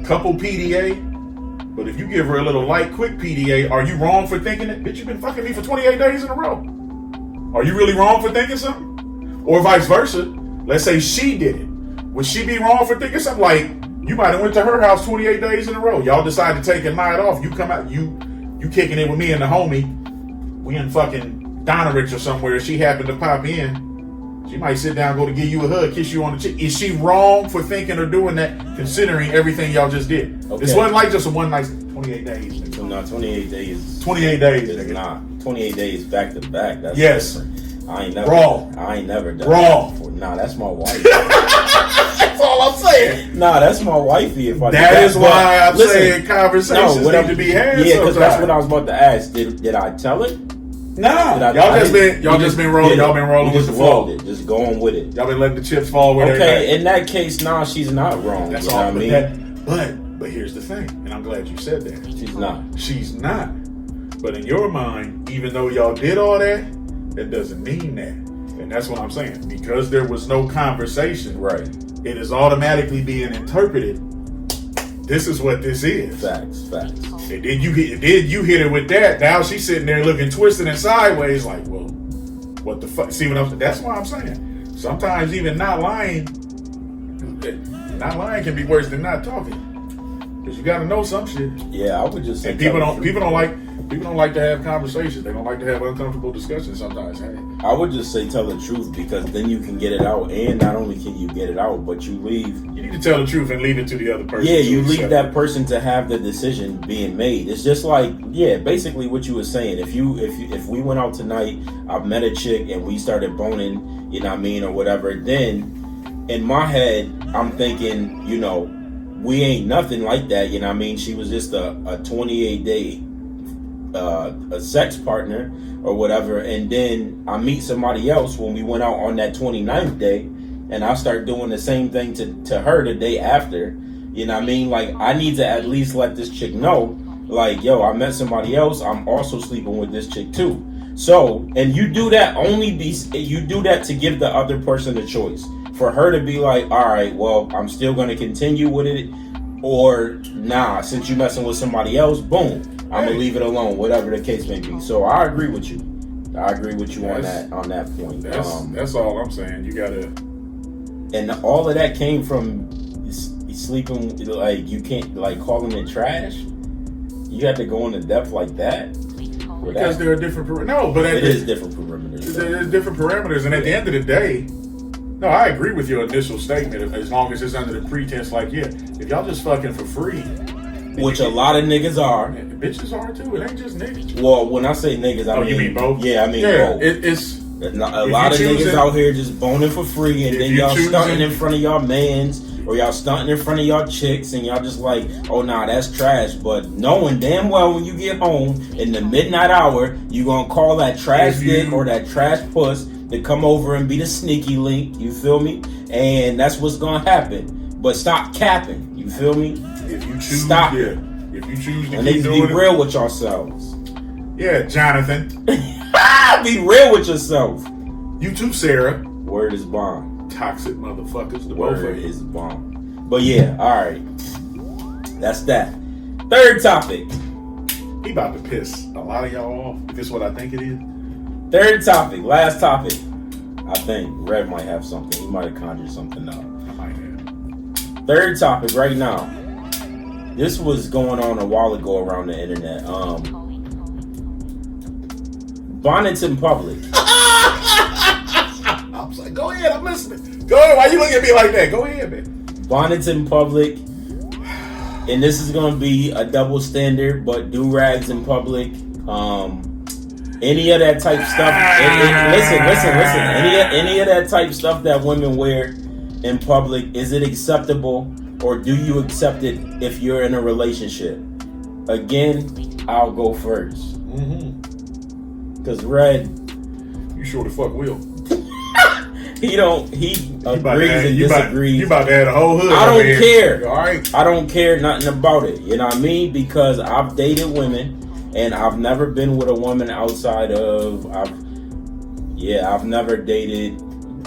couple PDA, but if you give her a little light, quick PDA, are you wrong for thinking it? Bitch, you've been fucking me for 28 days in a row. Are you really wrong for thinking something? Or vice versa. Let's say she did it. Would she be wrong for thinking something? Like, you might have went to her house 28 days in a row. Y'all decided to take a night off. You come out, you kicking it with me and the homie. We in fucking Donnerich or somewhere. She happened to pop in. She might sit down, go to give you a hug, kiss you on the cheek. Is she wrong for thinking or doing that, considering everything y'all just did? Okay. This wasn't like just a one night, 28 days. Nigga. No, 28 days. 28 days. It's not. 28 days back to back. That's yes. Different. I ain't never. Wrong. I ain't never done wrong. That before. Nah, that's my wife. That's all I'm saying. Nah, that's my wifey. If I that is why I'm saying conversations need to be had. Yeah, because that's what I was about to ask. Did I tell it? Nah, y'all just been rolling. Y'all been rolling with the flow. Just going with it. Y'all been letting the chips fall where they're at. Okay, in that case, nah, she's not wrong. That's you all. Know what I mean? But here's the thing, and I'm glad you said that. She's not. She's not. But in your mind, even though y'all did all that, that doesn't mean that. And that's what I'm saying. Because there was no conversation, right? It is automatically being interpreted. This is what this is. Facts. And then you hit her with that. Now she's sitting there looking twisted and sideways, like, well, what the fuck? See what I'm saying? That's why I'm saying. Sometimes even not lying can be worse than not talking. Because you got to know some shit. Yeah, I would just say. And people don't like to have conversations. They don't like to have uncomfortable discussions sometimes. Hey. I would just say tell the truth, because then you can get it out, and not only can you get it out, but you leave. You need to tell the truth and leave it to the other person. Yeah, you leave that person to have the decision being made. It's just like, yeah, basically what you were saying. If we went out tonight, I met a chick and we started boning, you know what I mean, or whatever, then in my head I'm thinking, you know, we ain't nothing like that, you know what I mean? She was just a 28-day a sex partner or whatever, and then I meet somebody else when we went out on that 29th day, and I start doing the same thing to her the day after, you know what I mean? Like, I need to at least let this chick know, like, yo, I met somebody else, I'm also sleeping with this chick too. So, and you do that you do that to give the other person a choice, for her to be like, all right, well, I'm still going to continue with it, or nah, since you messing with somebody else, boom, I'm gonna leave it alone, whatever the case may be. So I agree with you. On that point. That's all I'm saying. You gotta. And all of that came from sleeping. Like, you can't, like, calling it trash. You have to go into depth like that. Because there are different. It is different parameters. There's different parameters, and at the end of the day, no, I agree with your initial statement. As long as it's under the pretense, like, yeah, if y'all just fucking for free. Which a lot of niggas are. Yeah, bitches are too. It ain't just niggas. Well, when I say niggas, I mean... you mean both? Yeah, I mean both. It's a lot of niggas out here just boning for free, and then y'all stunting in front of y'all mans, or y'all stunting in front of y'all chicks, and y'all just like, oh, nah, that's trash. But knowing damn well when you get home in the midnight hour, you gonna call that trash dick or that trash puss to come over and be the sneaky link, you feel me? And that's what's gonna happen. But stop capping, you feel me? If you choose, stop it. If you choose to and keep doing be real with yourselves. Yeah, Jonathan. Be real with yourself. You too, Sarah. Word is bond. Toxic motherfuckers. The Word both of is bond. But yeah, alright. That's that. Third topic. He about to piss a lot of y'all off. If this is what I think it is. Third topic. Last topic. I think Red might have something. He might have conjured something up. I might have. Third topic right now. This was going on a while ago around the internet. Bonnets in public. I'm like, go ahead, I'm listening. Go ahead, why you looking at me like that? Go ahead, man. Bonnets in public. And this is going to be a double standard, but do-rags in public. Any of that type stuff. Listen. Any of that type stuff that women wear in public, is it acceptable? Or do you accept it if you're in a relationship? Again, I'll go first. Cause Red, you sure the fuck will. He agrees and disagrees. You about to add a whole hood. I don't care. All right. I don't care nothing about it. You know what I mean? Because I've dated women, and I've never been with a woman outside of. I've never dated.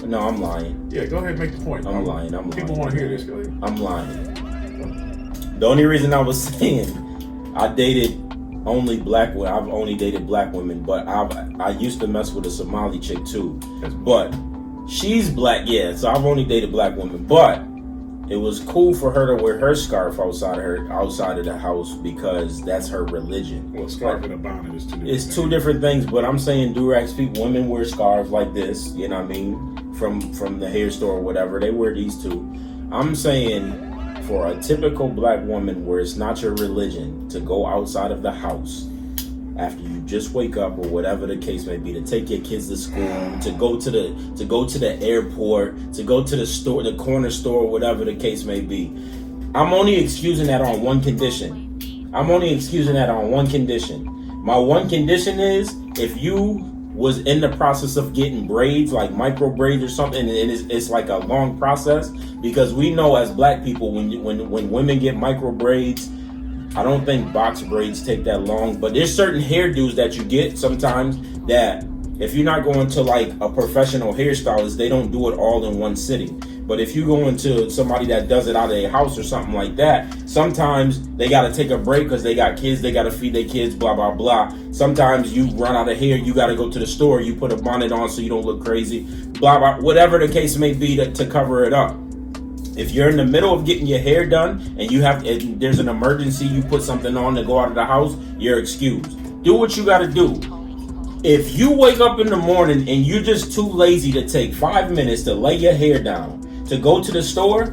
No, I'm lying. Yeah, go ahead and make the point. I'm lying. People want to hear this. Go ahead. I'm lying. The only reason I was saying I dated only black women. I've only dated black women, but I used to mess with a Somali chick too. But she's black, yeah. So I've only dated black women, but it was cool for her to wear her scarf outside of the house because that's her religion. Well, scarf and a bonnet is two different It's two different things, but I'm saying do-rags people, women wear scarves like this, you know what I mean, from the hair store or whatever. They wear these too. I'm saying for a typical black woman where it's not your religion to go outside of the house after you just wake up or whatever the case may be, to take your kids to school, to go to the airport, to go to the store, the corner store, whatever the case may be. I'm only excusing that on one condition. My one condition is if you was in the process of getting braids, like micro braids or something, and it's like a long process, because we know as black people when women get micro braids, I don't think box braids take that long, but there's certain hairdos that you get sometimes that if you're not going to like a professional hairstylist, they don't do it all in one sitting. But if you go into somebody that does it out of a house or something like that, sometimes they got to take a break because they got kids, they got to feed their kids, blah, blah, blah. Sometimes you run out of hair, you got to go to the store, you put a bonnet on so you don't look crazy, blah, blah, whatever the case may be to cover it up. If you're in the middle of getting your hair done and there's an emergency, you put something on to go out of the house, you're excused. Do what you got to do. If you wake up in the morning and you're just too lazy to take 5 minutes to lay your hair down, to go to the store,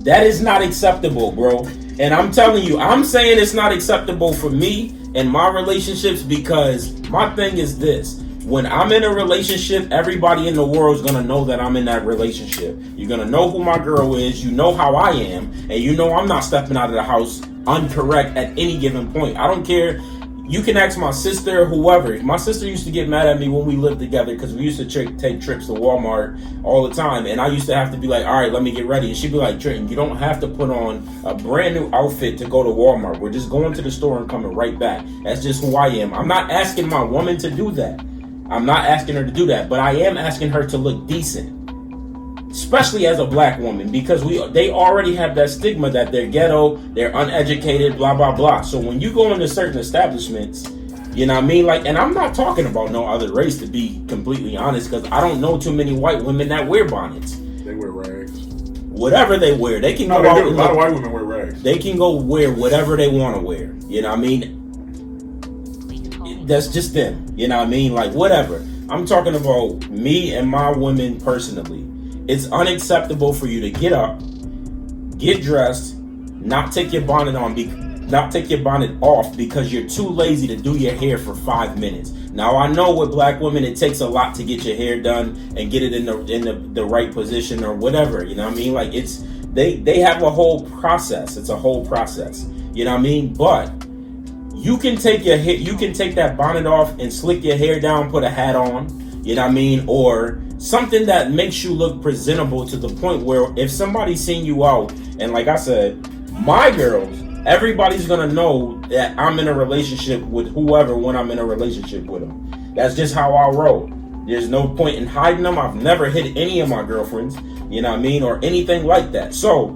that is not acceptable, bro. And I'm telling you, I'm saying it's not acceptable for me and my relationships because my thing is this. When I'm in a relationship, everybody in the world is going to know that I'm in that relationship. You're going to know who my girl is. You know how I am. And you know I'm not stepping out of the house incorrect at any given point. I don't care. You can ask my sister or whoever. My sister used to get mad at me when we lived together because we used to take trips to Walmart all the time. And I used to have to be like, all right, let me get ready. And she'd be like, Trenton, you don't have to put on a brand new outfit to go to Walmart. We're just going to the store and coming right back. That's just who I am. I'm not asking my woman to do that. I'm not asking her to do that. But I am asking her to look decent. Especially as a black woman, because they already have that stigma that they're ghetto, they're uneducated, blah, blah, blah. So when you go into certain establishments, you know what I mean? Like, and I'm not talking about no other race, to be completely honest, because I don't know too many white women that wear bonnets. They wear rags. Whatever they wear, they can go out. A lot of white women wear rags. They can go wear whatever they want to wear. You know what I mean? That's just them. You know what I mean? Like, whatever. I'm talking about me and my women personally. It's unacceptable for you to get up, get dressed, not take your bonnet off because you're too lazy to do your hair for 5 minutes. Now I know with black women it takes a lot to get your hair done and get it in the right position or whatever. You know what I mean? Like they have a whole process. It's a whole process. You know what I mean? But you can take that bonnet off and slick your hair down, put a hat on. You know what I mean? Or something that makes you look presentable to the point where if somebody's seeing you out, and like I said, my girls, everybody's gonna know that I'm in a relationship with whoever when I'm in a relationship with them. That's just how I roll. There's no point in hiding them. I've never hid any of my girlfriends, you know what I mean, or anything like that. So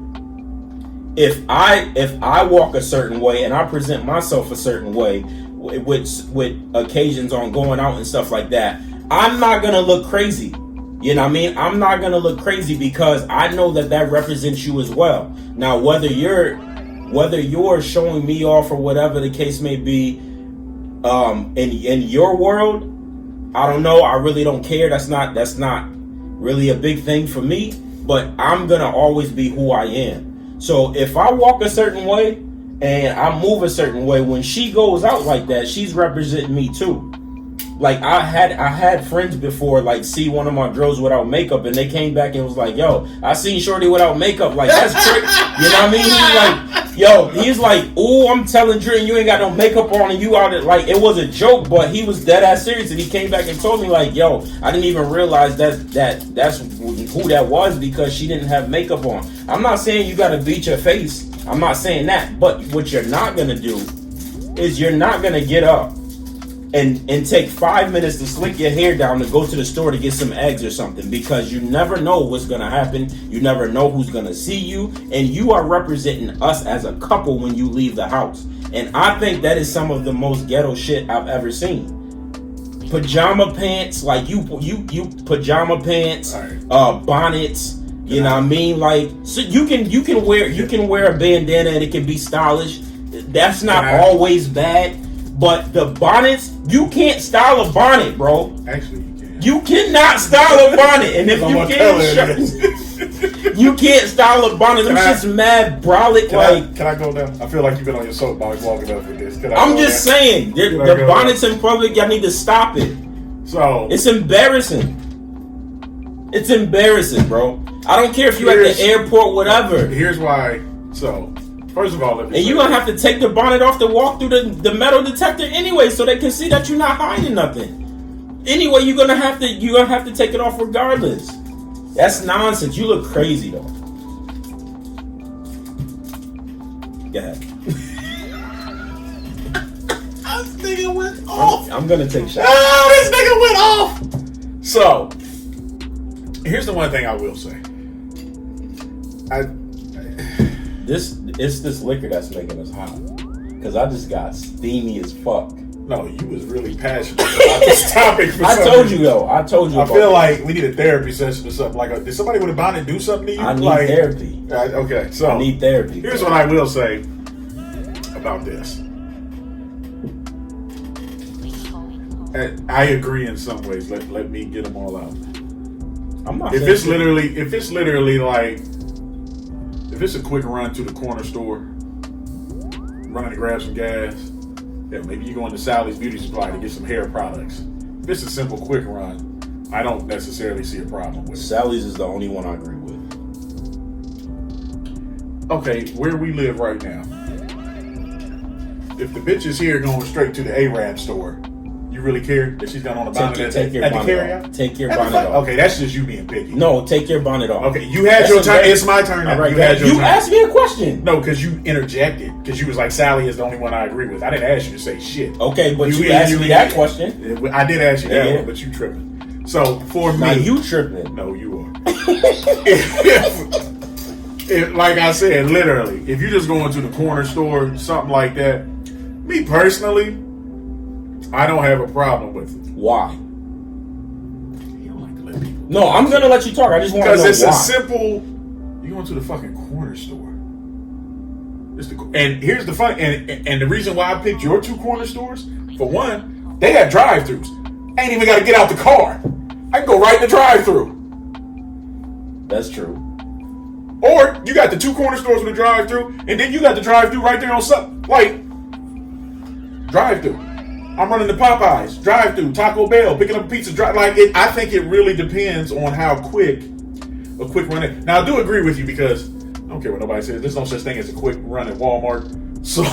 if I walk a certain way and I present myself a certain way with occasions on going out and stuff like that, I'm not gonna look crazy. You know what I mean? I'm not gonna look crazy because I know that represents you as well. Now, whether you're showing me off or whatever the case may be, in your world, I don't know. I really don't care. That's not really a big thing for me. But I'm gonna always be who I am. So if I walk a certain way and I move a certain way, when she goes out like that, she's representing me too. Like I had friends before, like see one of my girls without makeup, and they came back and was like, "Yo, I seen Shorty without makeup. Like that's crazy." You know what I mean? He's like, "Ooh, I'm telling Dre, you ain't got no makeup on, and you out there." Like it was a joke, but he was dead ass serious, and he came back and told me like, "Yo, I didn't even realize that's who that was because she didn't have makeup on." I'm not saying you got to beat your face. I'm not saying that, but what you're not gonna do is you're not gonna get up and take 5 minutes to slick your hair down to go to the store to get some eggs or something, because you never know what's gonna happen. You never know who's gonna see you, and you are representing us as a couple when you leave the house. And I think that is some of the most ghetto shit I've ever seen. Pajama pants, like you pajama pants, bonnets. You know what I mean? Like, so you can wear a bandana and it can be stylish. That's not always bad. But the bonnets, you can't style a bonnet, bro. Actually, you can. You cannot style a bonnet, and if you can't style a bonnet, them shit's mad brolic. Can I go down? I feel like you've been on your soapbox walking up with this. I'm just saying, the bonnets in public, y'all need to stop it. So it's embarrassing. It's embarrassing, bro. I don't care if you're at the airport, whatever. Here's why. So, first of all, and you're gonna have to take the bonnet off to walk through the metal detector anyway, so they can see that you're not hiding nothing. Anyway, you're gonna have to take it off regardless. That's nonsense. You look crazy though. Go ahead. This nigga went off. I'm gonna take shots. Oh, this nigga went off. So, here's the one thing I will say. It's this liquor that's making us hot. Cause I just got steamy as fuck. No, you was really passionate about this topic. I told you though. I told you. I feel like we need a therapy session or something. Like, did somebody with a bonnet do something to you? I need therapy. Okay, so I need therapy. Here's what I will say about this. I agree in some ways. Let me get them all out. I'm not. If it's literally like, if it's a quick run to the corner store, running to grab some gas, yeah, maybe you go into Sally's Beauty Supply to get some hair products. If it's a simple quick run, I don't necessarily see a problem with it. Sally's is the only one I agree with. Okay, where we live right now, if the bitch is here going straight to the Arab store, you really care that she's got on a bonnet at the carryout? Take your bonnet off. Okay, that's just you being picky. No, take your bonnet off. Okay, you had your turn. It's my turn now. Right, you asked me a question. No, because you interjected. Because you was like, Sally is the only one I agree with. I didn't ask you to say shit. Okay, but you asked me that question. I did ask you that one, but you tripping. So, for me... Now you tripping. No, you are. Like I said, literally, if you just go into the corner store, something like that, me personally, I don't have a problem with it. Why? You don't like to let people... No, I'm going to let you talk. I just want to know why. Because it's a simple... You go into the fucking corner store. And here's the fun... And the reason why I picked your two corner stores, for one, they have drive-thrus. I ain't even got to get out the car. I can go right in the drive-thru. That's true. Or you got the two corner stores with a drive-thru, and then you got the drive-thru right there on something. Like, drive-thru. I'm running to Popeyes, drive-thru, Taco Bell, picking up a pizza, I think it really depends on how quick a quick run is. Now, I do agree with you because I don't care what nobody says. There's no such thing as a quick run at Walmart. So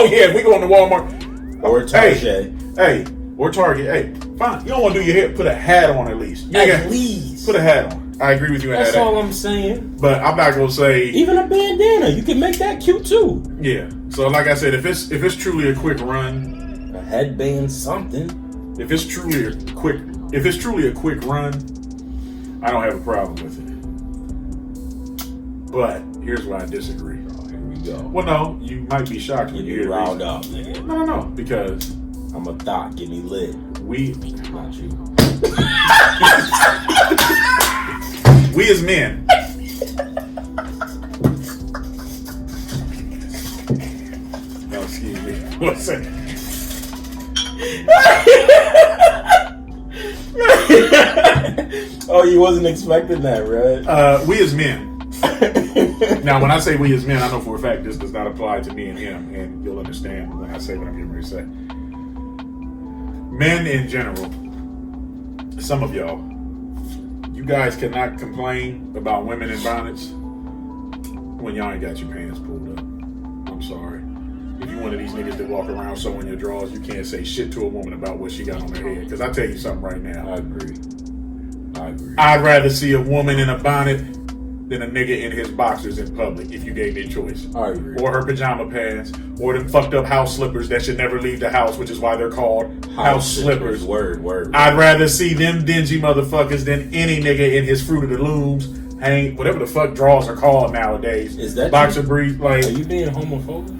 yeah, we go into Walmart. Or Target. Hey, or Target. Hey, fine. You don't want to do your hair, put a hat on at least. At least. Put a hat on. I agree with you. That's all I'm saying. But I'm not gonna say even a bandana. You can make that cute too. Yeah. So like I said, if it's truly a quick run, a headband, something. If it's truly a quick run, I don't have a problem with it. But here's why I disagree. Oh, here we go. Well, no, you might be shocked when you hear riled up, nigga. No, because I'm a thought. Get me lit. Not you. We as men. No, excuse me. What's that? Oh, you wasn't expecting that, right? We as men. Now, when I say we as men, I know for a fact this does not apply to me and him, and you'll understand when I say what I'm getting ready to say. Men in general, some of y'all, you guys cannot complain about women in bonnets when y'all ain't got your pants pulled up. I'm sorry. If you one of these niggas that walk around showing your drawers, you can't say shit to a woman about what she got on her head. Because I tell you something right now. I agree. I'd rather see a woman in a bonnet than a nigga in his boxers in public if you gave me a choice. I agree. Or her pajama pants, or them fucked up house slippers that should never leave the house, which is why they're called house slippers. Word. I'd rather see them dingy motherfuckers than any nigga in his Fruit of the Looms, whatever the fuck draws are called nowadays. Is that boxer brief? Like, are you being homophobic?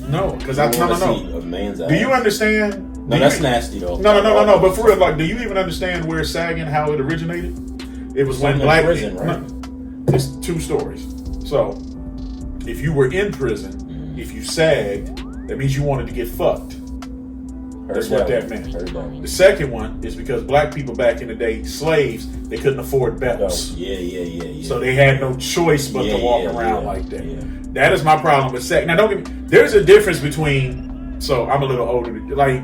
No, because no. A man's ass. Do you understand? No, that's nasty though. No. But for real, like, do you even understand where sagging, how it originated? It was when black prison, right? It's two stories. So, if you were in prison, if you sagged, that means you wanted to get fucked. That's what that meant. The second one is because black people back in the day, slaves, they couldn't afford belts. Yeah. So they had no choice but to walk around like that. Yeah. That is my problem with sagging. Now, don't get me. There's a difference between. So I'm a little older. Like,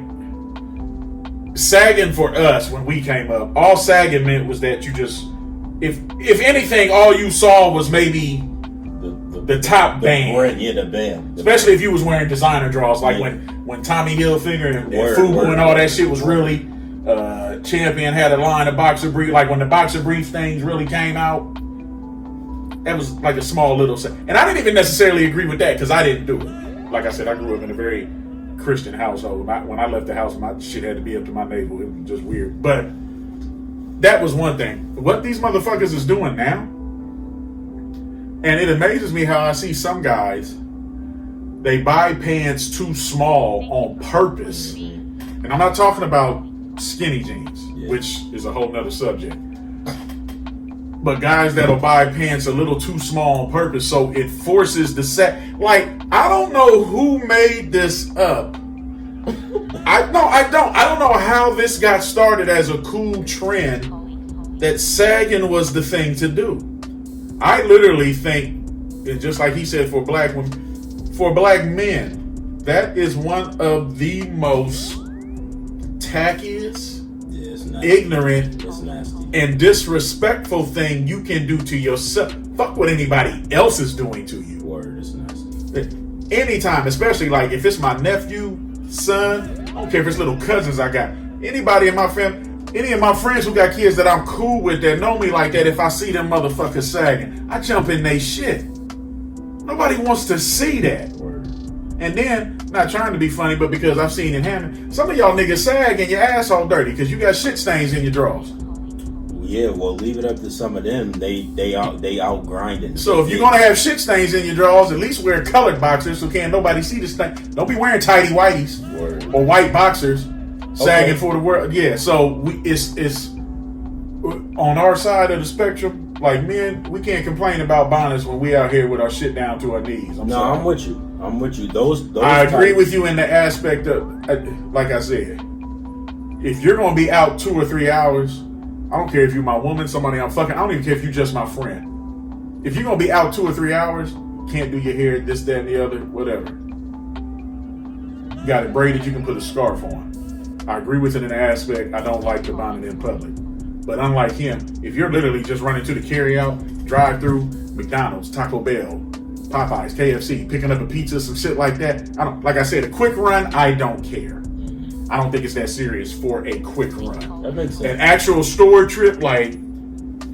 sagging for us when we came up, all sagging meant was that you just, if anything, all you saw was maybe the top band. The band. Especially if you was wearing designer draws, like when Tommy Hilfiger and Fubu and all that shit was really Champion had a line of boxer brief. Like when the boxer brief things really came out, that was like a small little. And I didn't even necessarily agree with that because I didn't do it. Like I said, I grew up in a very Christian household. When I left the house, my shit had to be up to my navel. It was just weird. But that was one thing. What these motherfuckers is doing now, and it amazes me how I see some guys, they buy pants too small on purpose. And I'm not talking about skinny jeans, which is a whole nother subject. But guys that'll buy pants a little too small on purpose, so it forces the set. Like, I don't know who made this up. I don't know how this got started as a cool trend that sagging was the thing to do. I literally think, and just like he said, for black men, that is one of the most tackiest, ignorant, and disrespectful thing you can do to yourself. Fuck what anybody else is doing to you. Word is nasty. Anytime, especially like if it's my nephew, son, I don't care if it's little cousins I got. Anybody in my family, any of my friends who got kids that I'm cool with that know me like that, if I see them motherfuckers sagging, I jump in they shit. Nobody wants to see that. Word. And then, not trying to be funny, but because I've seen it happen, some of y'all niggas sag and your ass all dirty because you got shit stains in your drawers. Yeah, well, leave it up to some of them. They out grinding. So if you're gonna have shit stains in your drawers, at least wear colored boxers so can't nobody see the stain. Don't be wearing tighty whities or white boxers sagging for the world. Yeah, so it's on our side of the spectrum. Like, men, we can't complain about bonnets when we out here with our shit down to our knees. I'm with you. Those I agree with you in the aspect of, like I said, if you're gonna be out 2 or 3 hours, I don't care if you're my woman, somebody I'm fucking, I don't even care if you're just my friend. If you're gonna be out 2 or 3 hours, can't do your hair, this, that, and the other, whatever. You got it braided, you can put a scarf on. I agree with it in the aspect, I don't like the bonnet in public. But unlike him, if you're literally just running to the carry-out, drive-through, McDonald's, Taco Bell, Popeyes, KFC, picking up a pizza, some shit like that, like I said, a quick run, I don't care. I don't think it's that serious for a quick run. That makes sense. An actual store trip, like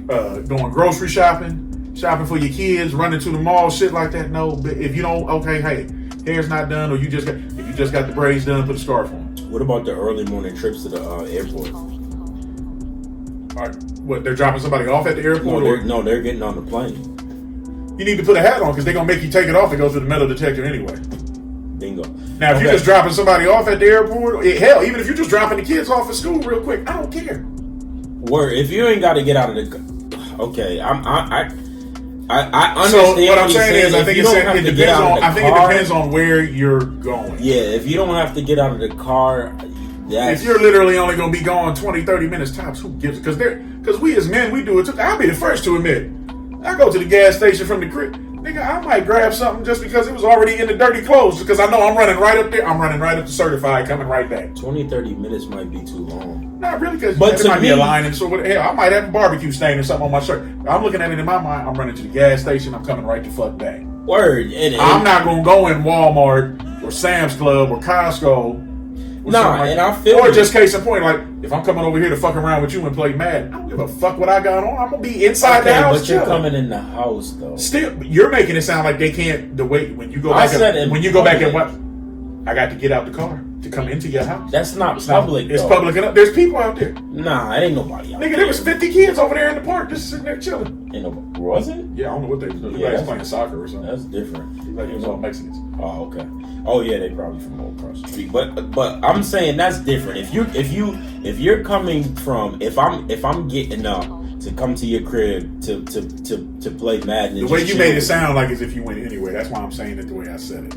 going grocery shopping for your kids, running to the mall, shit like that. No, but if you don't, okay, hey, hair's not done, or if you just got the braids done, put a scarf on. What about the early morning trips to the airport? What, they're dropping somebody off at the airport? No, they're getting on the plane. You need to put a hat on because they're gonna make you take it off and go through the metal detector anyway. Bingo. Now, if you're just dropping somebody off at the airport, hell, even if you're just dropping the kids off at school real quick, I don't care. Word. If you ain't got to get out of the, okay, I understand. So what I'm saying is, I think it depends on where you're going. Yeah, if you don't have to get out of the car, if you're literally only gonna be gone 20, 30 minutes tops, who gives it? Because we as men, we do it too. I'll be the first to admit, I go to the gas station from the crib. Nigga, I might grab something just because it was already in the dirty clothes because I know I'm running right up there. I'm running right up to Certified, coming right back. 20, 30 minutes might be too long. Not really, because it might be a line, and so hell, I might have a barbecue stain or something on my shirt. I'm looking at it in my mind. I'm running to the gas station. I'm coming right the fuck back. Word. I'm not gonna go in Walmart or Sam's Club or Costco Nah, and I feel or you. just case in point, like if I'm coming over here to fuck around with you and play Madden, I don't give a fuck what I got on. I'm gonna be inside the house. But you're chilling. coming in the house though. Still, you're making it sound like they can't. The way when you go I back, said and, in when you go back and public. what, I got to get out the car to come into your house. That's not It's public. It's though. public enough. There's people out there. Nah, it ain't nobody out Nigga, there was 50 kids over there in the park just sitting there chilling. Ain't nobody. Was it? Yeah, I don't know what they was doing. Yeah, Yeah, that's- playing soccer or something. That's different. Like it was all Mexicans. Oh, okay. Oh yeah, they probably from all across the street. But I'm saying that's different. If you're coming from if I'm getting up to come to your crib to play Madden. The way you made it sound like as if you went anywhere. That's why I'm saying it the way I said it.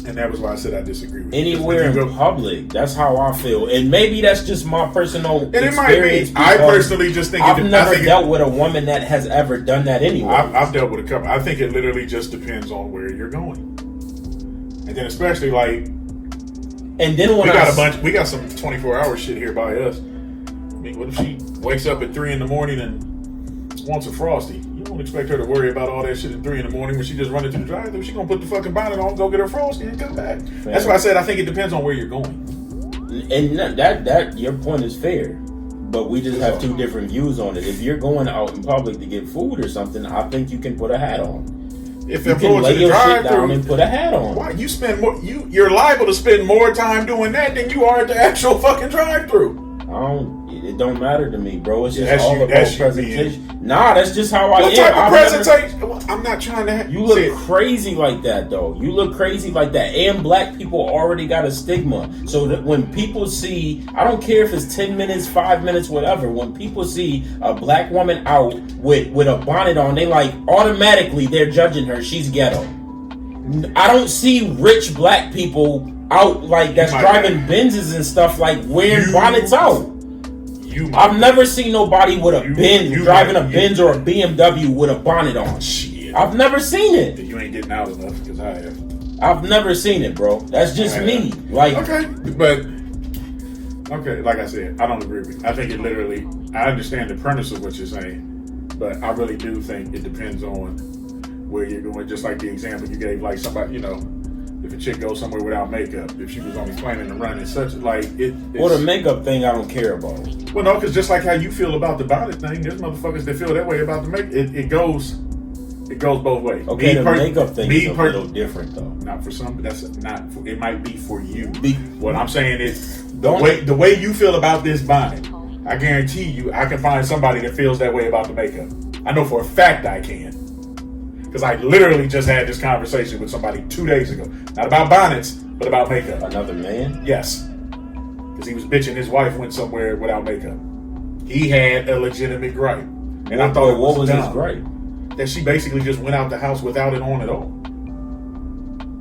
And that was why I said I disagree with you. Anywhere Because when in you public, that's how I feel, and maybe that's just my personal and it might experience. be. I because personally just think I've it, never I think dealt with a woman that has ever done that anyway. I've dealt with a couple. I think it literally just depends on where you're going, and then especially like and then when we got some 24-hour shit here by us. I mean, what if she wakes up at 3 a.m. and wants a Frosty? You don't expect her to worry about all that shit at 3 a.m. when she just running through the drive-thru. She gonna put the fucking bonnet on, go get her Frosty, and come back. That's why I said I think it depends on where you're going. and that your point is fair, but we just have two different views on it. If you're going out in public to get food or something, I think you can put a hat on. If You they're can going lay to the your shit down drive-thru, and put a hat on. why you spend more? You're liable to spend more time doing that than you are at the actual fucking drive-thru. It don't matter to me, bro. It's just That's all you- about that's you presentation. Nah, that's just how I am. What type of I've never- presentation? I'm not trying to. You look crazy like that, though. You look crazy like that. And black people already got a stigma. So that when people see, I don't care if it's 10 minutes, 5 minutes, whatever. When people see a black woman out with a bonnet on, they like automatically they're judging her. She's ghetto. I don't see rich black people out like that's might driving have. Benzes and stuff like wearing bonnets out. You might I've never seen nobody with a Benz you driving might- a Benz or a BMW with a bonnet on. Shit. I've never seen it. You ain't getting out enough because I have. I've never seen it, bro. That's just me. Like, Okay, but okay, like I said, I don't agree with you. I think it literally. I understand the premise of what you're saying, but I really do think it depends on where you're going. Just like the example you gave, like somebody, if a chick goes somewhere without makeup, if she was only planning to run and such, like it. well, the makeup thing, I don't care about. Well, no, because just like how you feel about the bonnet thing, there's motherfuckers that feel that way about the makeup. It goes both ways. Okay, the makeup thing is a per- little different, though. Not for some. That's not. For, it might be for you. Be- What I'm saying is Don't- the way you feel about this bonnet. I guarantee you, I can find somebody that feels that way about the makeup. I know for a fact I can, because I literally just had this conversation with somebody 2 days ago. Not about bonnets, but about makeup. Another man? Yes, because he was bitching his wife went somewhere without makeup. He had a legitimate gripe, and I thought it what was dumb. his gripe? That she basically just went out the house without it on at all.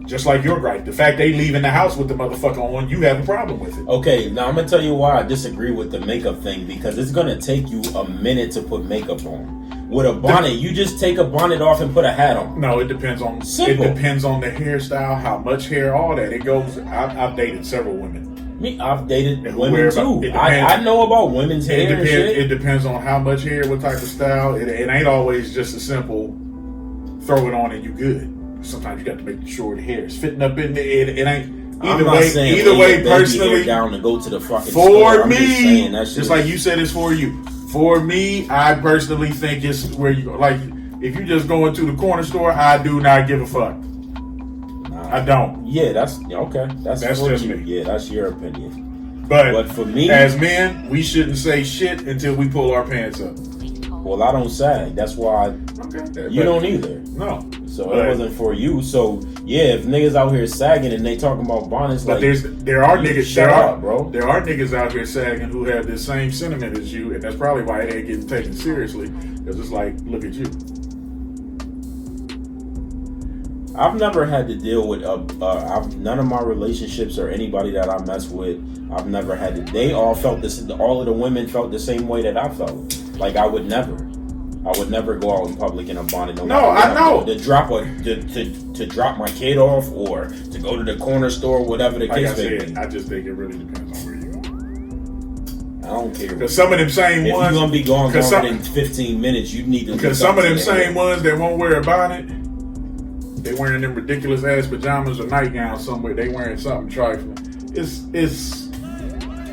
Just like your gripe. The fact they leaving the house with the motherfucker on, you have a problem with it. Okay, now I'm gonna tell you why I disagree with the makeup thing, because it's gonna take you a minute to put makeup on. With a bonnet, you just take a bonnet off and put a hat on. No, it depends on Simple. It depends on the hairstyle, how much hair, all that. It goes. I've dated several women. Me, I've dated And women where too. about- it depends. I know about women's hair and shit. It depends on how much hair, what type of style. It ain't always just a simple throw it on and you good. Sometimes you got to make sure the hair is fitting up in there. It ain't. I'm Either not way, saying either lay way, your baby hair personally, down to go to the fucking store. for I'm just me, saying that shit just like you said, it's for you. For me, I personally think it's where you go. Like, if you just go into the corner store, I do not give a fuck. I don't. Yeah, that's okay. That's for just you. me. Yeah, that's your opinion. But for me, as men, we shouldn't say shit until we pull our pants up. well, I don't sag. That's why Okay. you don't either. No. So But- it wasn't for you. So yeah, if niggas out here sagging and they talking about bonnets, But like there are you niggas shut there up, are bro. There are niggas out here sagging who have the same sentiment as you, and that's probably why it ain't getting taken seriously. Because it's like, look at you. I've never had to deal with none of my relationships or anybody that I mess with. I've never had to. They all felt this. All of the women felt the same way that I felt. Like I would never go out in public in a bonnet. No, matter I what I'm know. doing. To drop my kid off or to go to the corner store, whatever the Like case I may said, be. I just think it really depends on where you go. I don't care. Because some of them same If you're ones, gonna be gone because longer than 15 minutes, you need to. because some of them same ones that won't wear a bonnet, they wearing them ridiculous ass pajamas or nightgowns somewhere. They wearing something trifling. It's.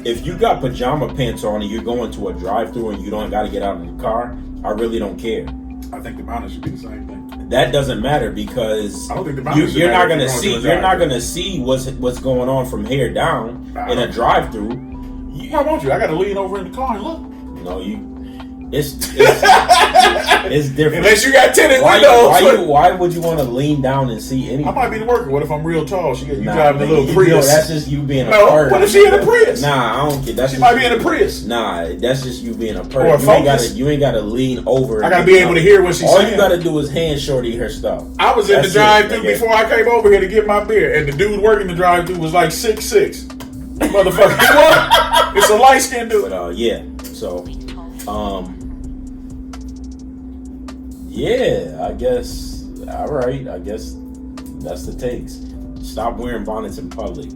If you got pajama pants on and you're going to a drive-thru and you don't got to get out of the car, I really don't care. I think the bonnet should be the same thing. That doesn't matter because I don't think the bonnet you're not gonna if see. going to a You're not drive-thru. gonna see what's going on from here down in a drive-thru. Why won't you? I got to lean over in the car and look. No, it's different. Unless you got tinted windows. Why would you want to lean down and see anything? I might be the worker. What if I'm real tall? You driving a little nigga, Prius. that's just you being a No, perv. what if she in a Prius? Nah, I don't care. She might be in a Prius. Nah, that's just you being a Or a perv. You ain't gotta lean over. I gotta be able to hear what she's All saying. you gotta do is hand shorty her stuff. I was in the That's drive-thru it, nigga. before I came over here to get my beer, and the dude working the drive-thru was like 6'6". Motherfucker, what? It's a light-skinned dude. But yeah, so yeah, I guess. All right, I guess that's the takes. Stop wearing bonnets in public.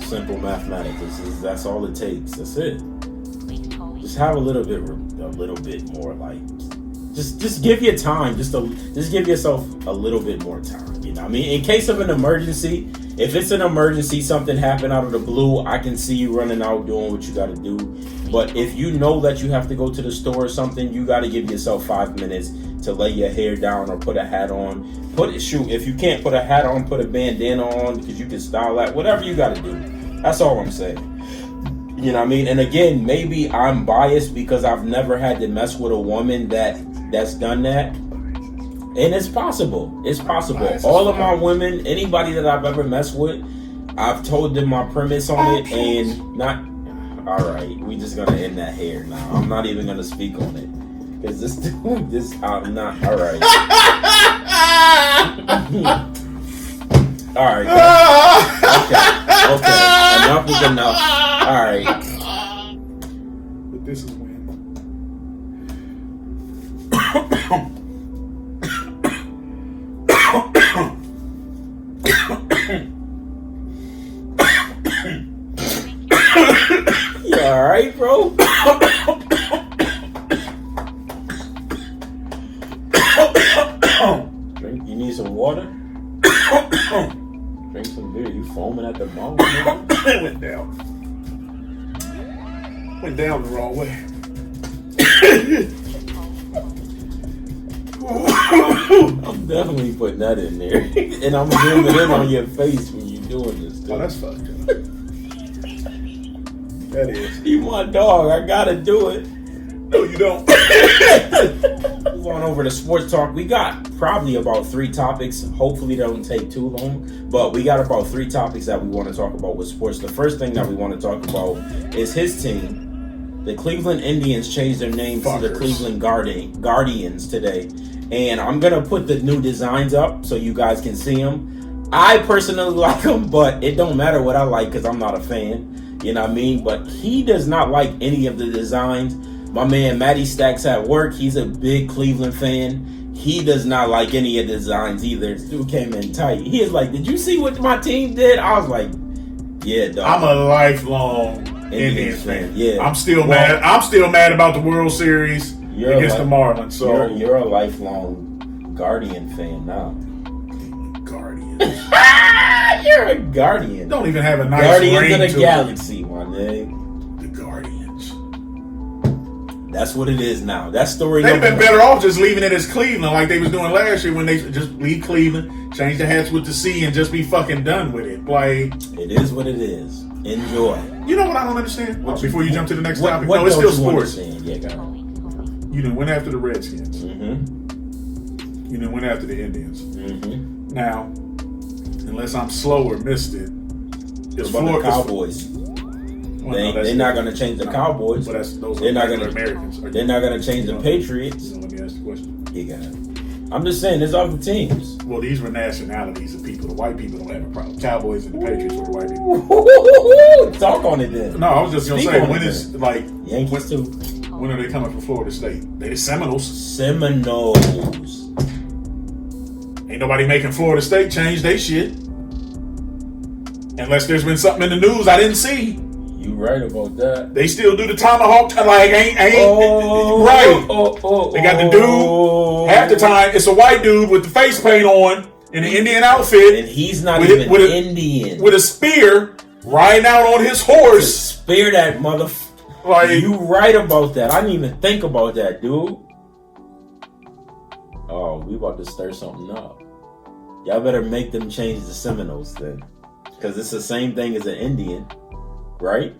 Simple mathematics. That's all it takes. That's it. Just have a little bit more like. Just give your time. Just give yourself a little bit more time. You know what I mean? In case of an emergency, if it's an emergency, something happened out of the blue, I can see you running out doing what you got to do. But if you know that you have to go to the store or something, you got to give yourself 5 minutes to lay your hair down or put a hat on. If you can't put a hat on, put a bandana on because you can style that. Whatever you got to do. That's all I'm saying. You know what I mean? And again, maybe I'm biased because I've never had to mess with a woman that's done that. And it's possible. It's possible. All of my women, anybody that I've ever messed with, I've told them my premise on it and not. All right, we just gonna end that here now. I'm not even gonna speak on it because I'm not. All right. All right. Okay. Enough is enough. All right. But this is when. You all right, bro? Drink. You need some water? Drink some beer. You foaming at the mouth? It went down. Went down the wrong way. I'm definitely putting that in there. And I'm zooming in on your face when you're doing this. Too. Oh, that's fucked up. That is. You my dog. I gotta do it. No, you don't. Move on over to sports talk. We got probably about 3 topics. Hopefully they don't take too long. But we got about 3 topics that we want to talk about with sports. The first thing that we want to talk about is his team. The Cleveland Indians changed their name to the Cleveland Guardians today. And I'm going to put the new designs up so you guys can see them. I personally like them, but it don't matter what I like because I'm not a fan. You know what I mean? But he does not like any of the designs. My man Matty Stacks at work, he's a big Cleveland fan. He does not like any of the designs either. This dude came in tight. He is like, did you see what my team did? I was like, yeah, dog. I'm a lifelong Indians fan. Yeah. I'm still mad. I'm still mad about the World Series against the Marlins. So you're a lifelong Guardian fan now. Guardians. You're a Guardian. Don't even have a nice Guardians ring of the to Galaxy, my nigga. The Guardians. That's what it is now. That story. They've been better off just leaving it as Cleveland, like they was doing last year when they just leave Cleveland, change the hats with the C, and just be fucking done with it. Like, it is what it is. Enjoy. You know what I don't understand? Before you jump to the next topic, what no, it's still sports. sports. Yeah, got it. You done went after the Redskins. Mm-hmm. You done went after the Indians. Mm-hmm. Now, unless I'm slow or missed it, it's the Cowboys. They're not going to change the Cowboys. But those they're not going to Americans. They're not going to change the Patriots. Let me ask the question. You got it. I'm just saying, there's other teams. Well, these were nationalities of people. The white people don't have a problem. Cowboys and the Patriots were the white people. Talk on it then. No, I was just going to say, when is, like... Yankees too. When are they coming from Florida State? They the Seminoles. Seminoles. Ain't nobody making Florida State change they shit. Unless there's been something in the news I didn't see. You right about that. They still do the tomahawk, like, ain't right. They got the dude, half the time, it's a white dude with the face paint on in an Indian outfit. And he's not even Indian. With a spear, riding out on his horse. Spare that Like, you right about that. I didn't even think about that, dude. Oh, we about to stir something up. Y'all better make them change the Seminoles then. Because it's the same thing as an Indian, right?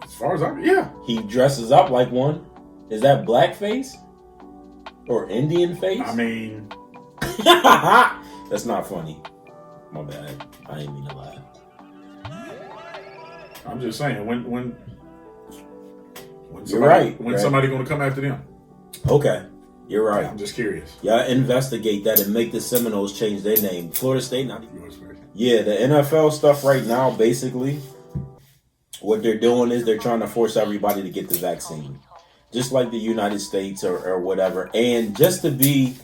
as far as yeah. He dresses up like one. Is that blackface? Or Indian face? I mean... That's not funny. My bad. I didn't mean to lie. I'm just saying, when you're right. When somebody going to come after them? Okay, you're right. I'm just curious. Yeah, investigate that and make the Seminoles change their name. Florida State, not even. Yeah, the NFL stuff right now, basically, what they're doing is they're trying to force everybody to get the vaccine, just like the United States or whatever. And just to be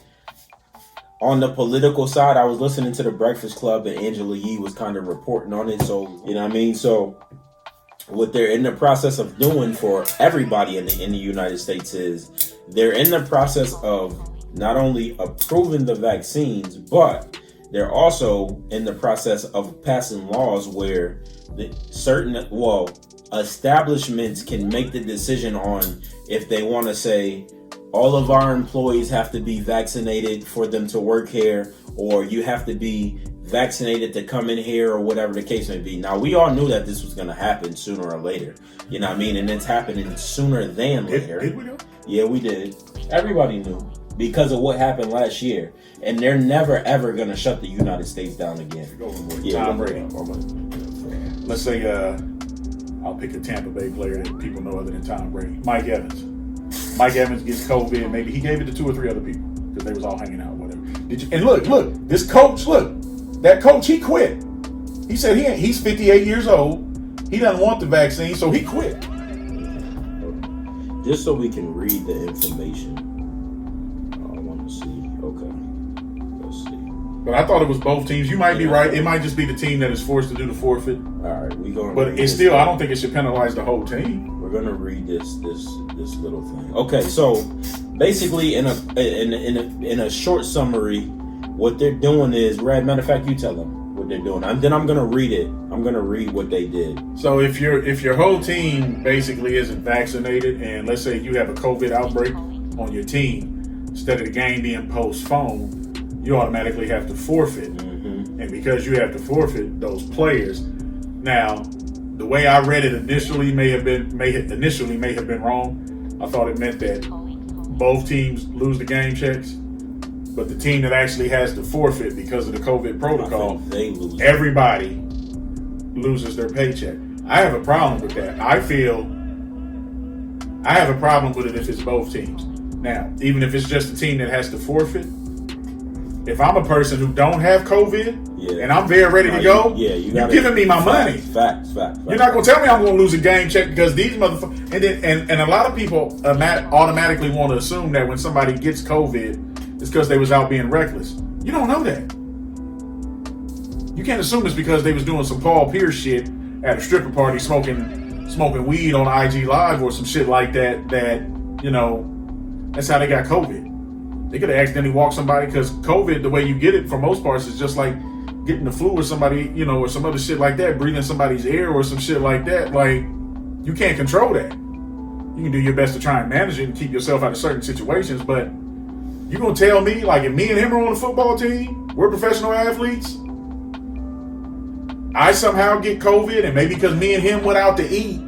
on the political side, I was listening to the Breakfast Club and Angela Yee was kind of reporting on it. So, you know what I mean? So what they're in the process of doing for everybody in the United States is they're in the process of not only approving the vaccines, but they're also in the process of passing laws where establishments can make the decision on if they want to say all of our employees have to be vaccinated for them to work here, or you have to be vaccinated to come in here, or whatever the case may be. Now, we all knew that this was going to happen sooner or later. You know what I mean? And it's happening sooner than later. Did we know? Yeah, we did. Everybody knew because of what happened last year. And they're never, ever going to shut the United States down again. Tom Brady. Let's say I'll pick a Tampa Bay player that people know other than Tom Brady. Mike Evans. Mike Evans gets COVID. Maybe he gave it to 2 or 3 other people because they was all hanging out, whatever. And look, this coach, that coach, he quit. He said he's 58 years old. He doesn't want the vaccine, so he quit. Just so we can read the information. I want to see. Okay. Let's see. But I thought it was both teams. You might be right. It might just be the team that is forced to do the forfeit. All right, we going. But it's still, I don't think it should penalize the whole team. We're gonna read this little thing. Okay, so basically, in a short summary, what they're doing is, Red. Matter of fact, you tell them what they're doing. Then I'm gonna read it. I'm gonna read what they did. So if your whole team basically isn't vaccinated, and let's say you have a COVID outbreak on your team, instead of the game being postponed, you automatically have to forfeit. Mm-hmm. And because you have to forfeit those players, now the way I read it initially may have been wrong. I thought it meant that both teams lose the game checks, but the team that actually has to forfeit because of the COVID protocol, everybody loses their paycheck. I have a problem with that. I have a problem with it if it's both teams. Now, even if it's just a team that has to forfeit, if I'm a person who don't have COVID and I'm very ready to go, you're giving me my money. Facts. You're not going to tell me I'm going to lose a game check because these motherfuckers. And a lot of people automatically want to assume that when somebody gets COVID, it's because they was out being reckless. You don't know that. You can't assume it's because they was doing some Paul Pierce shit at a stripper party, smoking weed on IG Live or some shit like that. That's how they got COVID. They could have accidentally walked somebody, because COVID, the way you get it for most parts, is just like getting the flu or somebody, or some other shit like that, breathing somebody's air or some shit like that. Like, you can't control that. You can do your best to try and manage it and keep yourself out of certain situations, but you gonna tell me, like, if me and him are on the football team, we're professional athletes, I somehow get COVID, and maybe because me and him went out to eat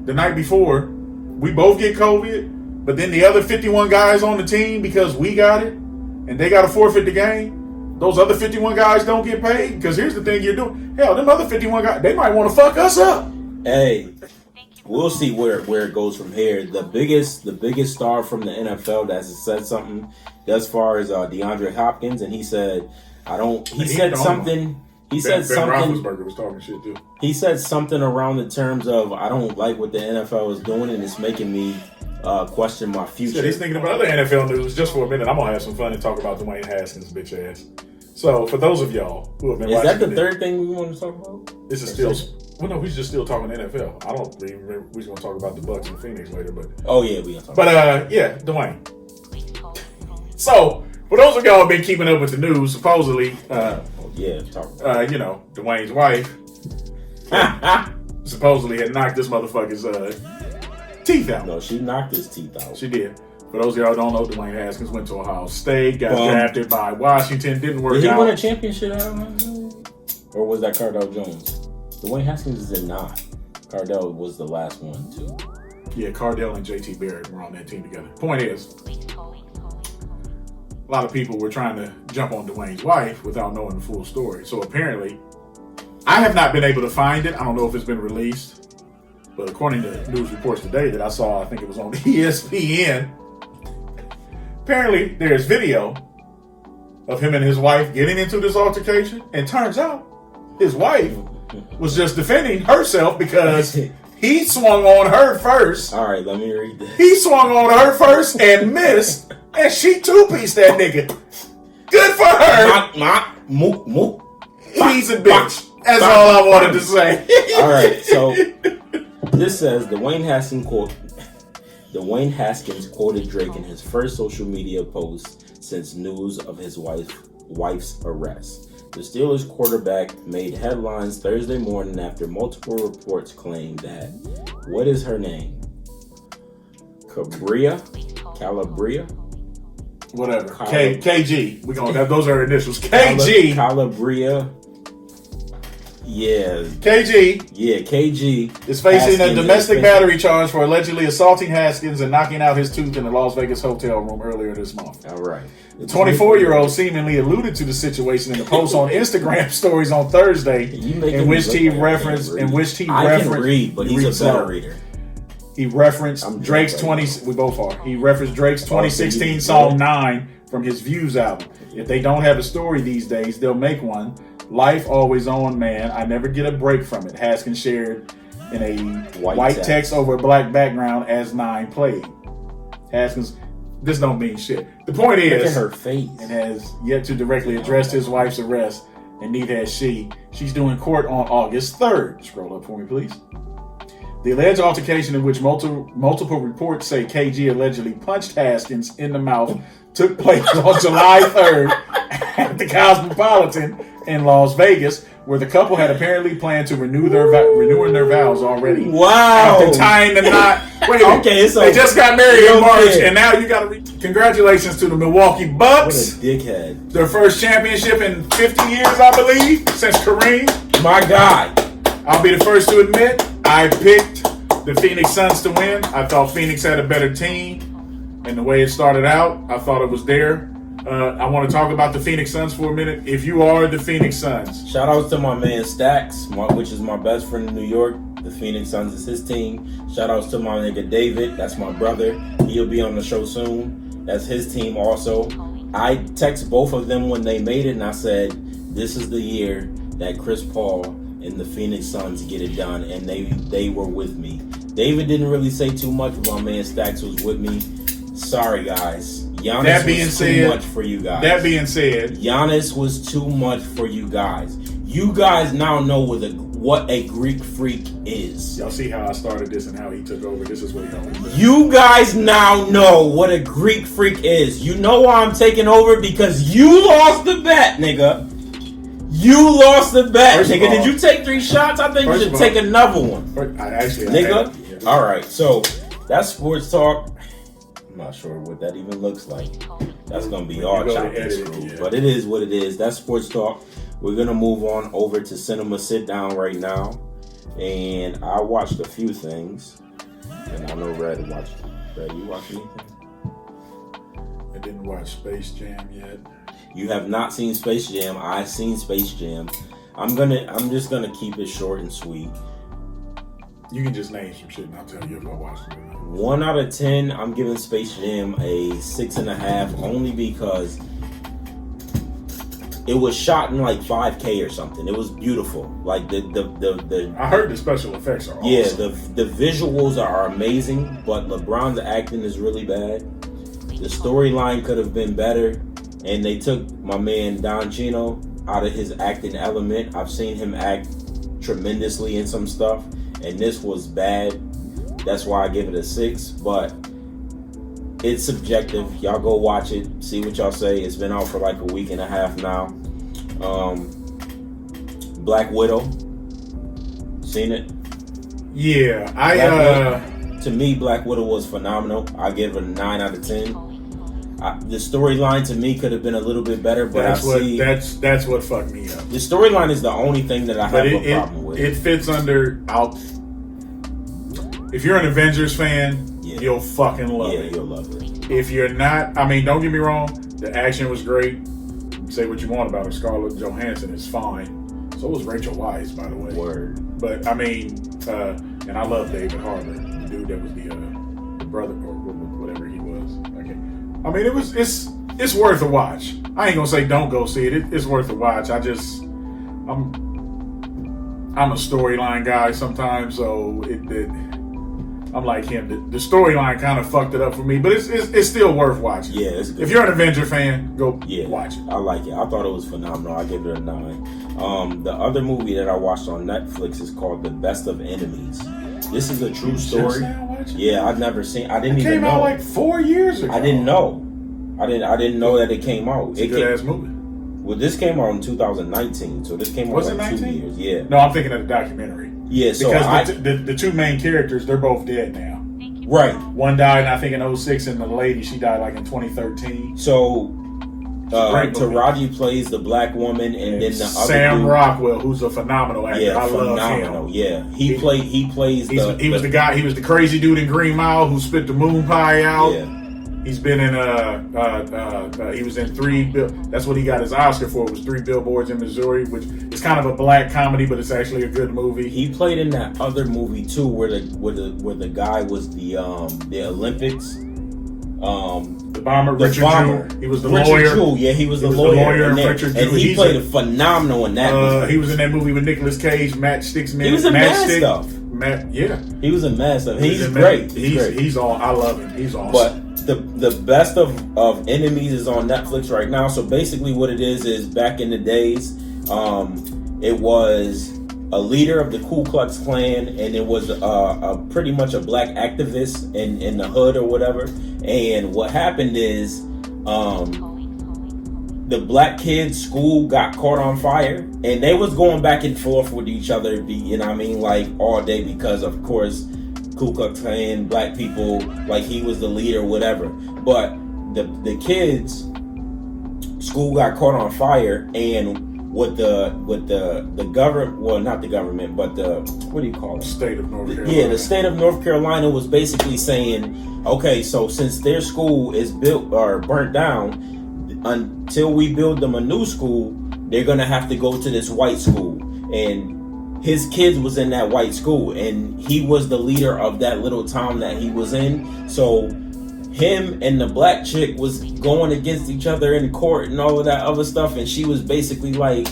the night before, we both get COVID, but then the other 51 guys on the team, because we got it, and they got to forfeit the game, those other 51 guys don't get paid? Because here's the thing you're doing. Hell, them other 51 guys, they might want to fuck us up. Hey, we'll see where it goes from here. The biggest star from the NFL that has said something thus far is DeAndre Hopkins, and he said, He said something Roethlisberger was talking shit too. He said something around the terms of, I don't like what the NFL is doing, and it's making me question my future. Yeah, he's thinking about other NFL news. Just for a minute, I'm gonna have some fun and talk about Dwayne Haskins' bitch ass. So, for those of y'all who have been watching, is that the third thing we want to talk about? This is still. Well, no, we're just still talking NFL. I don't even remember. We're gonna talk about the Bucks and Phoenix later, but oh yeah, we gonna talk. But yeah, Dwayne. So, for those of y'all who've been keeping up with the news, supposedly, talk about Dwayne's wife supposedly had knocked this motherfucker's teeth out. No, she knocked his teeth out. She did. For those of y'all who don't know, Dwayne Haskins went to Ohio State, got drafted by Washington, didn't work out. Did he win a championship out of Ohio State? Or was that Cardell Jones? Dwayne Haskins did not. Cardell was the last one, too. Yeah, Cardell and JT Barrett were on that team together. Point is, a lot of people were trying to jump on Dwayne's wife without knowing the full story. So apparently, I have not been able to find it. I don't know if it's been released. But according to news reports today that I saw, I think it was on ESPN, apparently there's video of him and his wife getting into this altercation. And turns out his wife was just defending herself because he swung on her first. All right, let me read this. He swung on her first and missed. And she two-pieced that nigga. Good for her. He's a bitch. That's all I wanted to say. All right, so this says Dwayne Haskins quoted Drake in his first social media post since news of his wife's arrest. The Steelers quarterback made headlines Thursday morning after multiple reports claimed that, what is her name? Calabria? Whatever. KG. We gonna those are her initials. KG. Calabria. Yeah. KG. Yeah, KG is facing a domestic battery charge for allegedly assaulting Haskins and knocking out his tooth in a Las Vegas hotel room earlier this month. All right. The 24-year-old seemingly alluded to the situation in a post on Instagram stories on Thursday, in which he referenced. I can read, but he's a better reader. He referenced Drake's 2016 song 9 from his Views album. If they don't have a story these days, they'll make one. Life always on, man. I never get a break from it. Haskins shared in a white text over a black background as 9 played. Haskins, this don't mean shit. The point is, look at her face, and has yet to directly address his wife's arrest, and neither has she. She's doing court on August 3rd. Scroll up for me, please. The alleged altercation, in which multiple reports say KG allegedly punched Haskins in the mouth, took place on July 3rd at the Cosmopolitan in Las Vegas, where the couple had apparently planned to renewing their vows already. Wow! After tying the knot. Wait a minute. Okay, so they just got married in March, and now you got to. Congratulations to the Milwaukee Bucks. What a dickhead! Their first championship in 50 years, I believe, since Kareem. My God. I'll be the first to admit, I picked the Phoenix Suns to win. I thought Phoenix had a better team, and the way it started out, I thought it was there. I want to talk about the Phoenix Suns for a minute. If you are the Phoenix Suns, shout out to my man Stacks, which is my best friend in New York. The Phoenix Suns is his team. Shout outs to my nigga David. That's my brother. He'll be on the show soon. That's his team also. I text both of them when they made it, and I said, this is the year that Chris Paul and the Phoenix Suns get it done, and they were with me. David didn't really say too much, but my man Stacks was with me. Sorry, guys. Giannis was too much for you guys. That being said, Giannis was too much for you guys. You guys now know what a Greek freak is. Y'all see how I started this and how he took over? This is what he always. You guys now know what a Greek freak is. You know why I'm taking over? Because you lost the bet, nigga. You lost the bet, nigga. Did you take 3 shots? I think you should take another one. Nigga. All right, so that's sports talk. I'm not sure what that even looks like. That's going to be all chopped and screwed. But it is what it is. That's sports talk. We're going to move on over to Cinema Sit Down right now. And I watched a few things. And I know Red watched. Red, you watch anything? I didn't watch Space Jam yet. You have not seen Space Jam. I've seen Space Jam. I'm just gonna keep it short and sweet. You can just name some shit and I'll tell you if I watched it or not. 1 out of 10, I'm giving Space Jam a 6.5, only because it was shot in like 5K or something. It was beautiful. Like the I heard the special effects are awesome. Yeah, the visuals are amazing, but LeBron's acting is really bad. The storyline could have been better. And they took my man Don Chino out of his acting element. I've seen him act tremendously in some stuff, and this was bad. That's why I give it a 6, but it's subjective. Y'all go watch it, see what y'all say. It's been out for like a week and a half now. Black Widow, Seen it? Yeah, To me, Black Widow was phenomenal. I give it a 9 out of 10. The storyline to me could have been a little bit better, but that's what fucked me up. The storyline is the only thing that I have a problem with. It fits under if you're an Avengers fan, you'll fucking love it. Yeah, you'll love it. If you're not, I mean, don't get me wrong, the action was great. Say what you want about her. Scarlett Johansson is fine. So was Rachel Weisz, by the way. Word. But I mean, and I love David Harbour, the dude that was the brother or whatever he was. Okay. I mean, it's worth a watch. I ain't gonna say don't go see it. It's worth a watch. I'm a storyline guy sometimes, so I'm like him. The storyline kind of fucked it up for me, but it's still worth watching. Yeah, it's good. If you're an Avenger fan, go watch it. I like it. I thought it was phenomenal. I give it a 9. The other movie that I watched on Netflix is called The Best of Enemies. This is a true story. Yeah, I've never seen. I didn't even know. It came out like 4 years ago. I didn't know. I didn't know that it came out. It's a good ass movie. Well, this came out in 2019, so this came out like 2 years. Yeah. No, I'm thinking of the documentary. Yeah, so because the two main characters, they're both dead now. Right. One died, I think, in 2006, and the lady, she died like in 2013. So Taraji plays the black woman, and then the other Sam Rockwell, who's a phenomenal actor. Yeah, I phenomenal. love him. Yeah, he plays. He was the guy. He was the crazy dude in Green Mile who spit the moon pie out. Yeah. He's been in he was in 3. That's what he got his Oscar for. Was 3 Billboards in Missouri, which is kind of a black comedy, but it's actually a good movie. He played in that other movie too, where the guy was the Olympics. The bomber, Richard Jewell. He was the lawyer. Jewell. Yeah, he was the lawyer. And he played phenomenal in that movie. He was in that movie with Nicolas Cage, Matchsticks Men. He was in Mad Stuff. He was in Mad Stuff. He's great. He's on. I love him. He's awesome. But the best of Enemies is on Netflix right now. So basically, what it is back in the days, it was a leader of the Ku Klux Klan, and it was pretty much a black activist in the hood or whatever. And what happened is, the black kids' school got caught on fire, and they was going back and forth with each other, you know what I mean, like all day, because of course Ku Klux Klan, black people, like he was the leader, whatever. But the kids' school got caught on fire, and what the government, well, not the government, but the, what do you call it? State of North Carolina. Yeah, the state of North Carolina was basically saying, okay, so since their school is built or burnt down, until we build them a new school, they're gonna have to go to this white school. And his kids was in that white school, and he was the leader of that little town that he was in. So him and the black chick was going against each other in court and all of that other stuff, and she was basically like,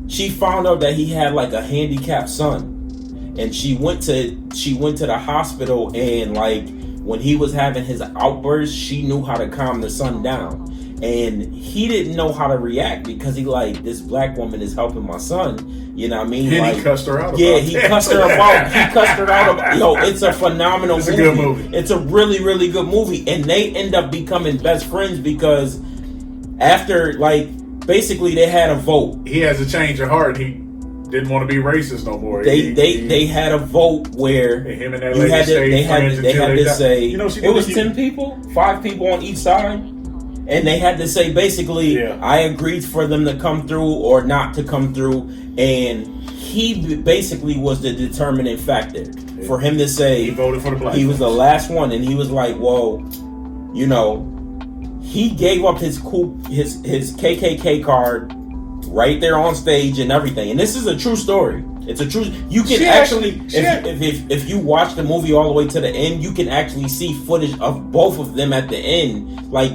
she found out that he had like a handicapped son, and she went to the hospital, and like when he was having his outbursts, she knew how to calm the son down. And he didn't know how to react because he like, this black woman is helping my son, you know what I mean? And like, he cussed her out. Yeah, he cussed her out. Yo, it's a phenomenal movie. It's a good movie. It's a really, really good movie, and they end up becoming best friends because after, like, basically they had a vote. He has a change of heart. He didn't want to be racist no more. They had a vote where him and that lady they had to say, you know, it was 10 people, 5 people on each side. And they had to say, basically, I agreed for them to come through or not to come through. And he basically was the determining factor for him to say, he voted for the black. He was the last one. And he was like, well, you know, he gave up his KKK card right there on stage and everything. And this is a true story. It's a true. You can if you watch the movie all the way to the end, you can actually see footage of both of them at the end, like,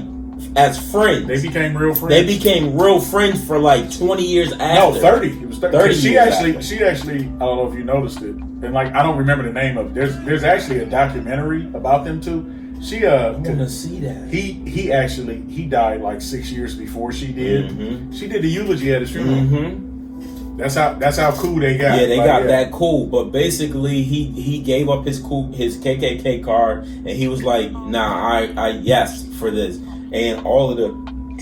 as friends. They became real friends. They became real friends for like 20 years after. No, 30. It was 30. She actually, I don't know if you noticed it, and like I don't remember the name of it. There's actually a documentary about them two. I want to see that. He died like 6 years before she did. Mm-hmm. She did the eulogy at his funeral. Mm-hmm. That's how cool they got. Yeah, they got that cool. But basically, he gave up his KKK card, and he was like, "Nah, I yes for this." And all of the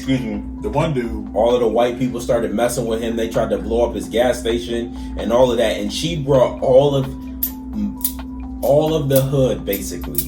excuse me, The one dude. all of the white people started messing with him. They tried to blow up his gas station and all of that. And she brought all of the hood, basically.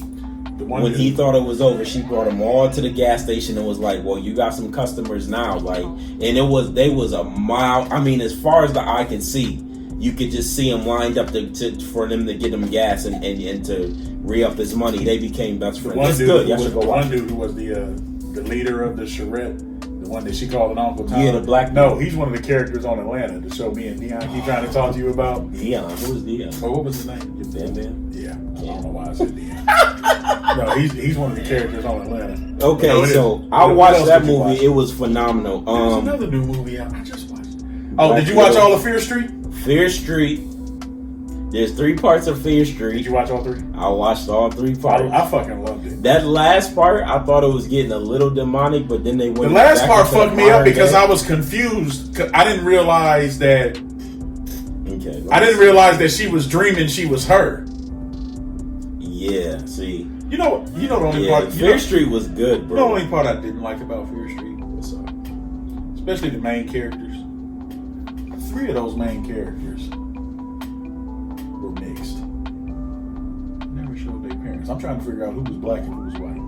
The one When dude. he thought it was over, she brought them all to the gas station and was like, well, you got some customers now. Like, and they was a mile. I mean, as far as the eye could see, you could just see them lined up for them to get them gas and to re-up his money. They became best The friends. one It's dude, good. who Y'all was, should go the watch one dude who was the leader of the charrette, the one that she called an Uncle Tom. Yeah, the black No, dude. he's one of the characters on Atlanta. The show me and Dion keep trying to talk to you about. Dion. Who was Dion? Oh, what was his name? Bam Bam. Yeah, I don't know why I said Dion. No, he's one of the characters on Atlanta. Okay, No, it so is. I What watched else that did you movie. watch? It was phenomenal. There's another new movie out. I just watched. Oh, did you Black watch Widow. all of Fear Street? Fear Street. There's 3 parts of Fear Did Street. you watch all 3? I watched all 3 parts. I fucking loved it. That last part, I thought it was getting a little demonic, but then they went. The last back part into fucked me up modern because day. I was confused. 'Cause I didn't realize that. Okay. I didn't realize that she was dreaming she was her. Yeah. See. You know the only Yeah. part. Fear Street was good, The bro. only part I didn't like about Fear Street, What's up? especially the main characters. 3 of those main characters were mixed. Never showed their parents. I'm trying to figure out who was black and who was white.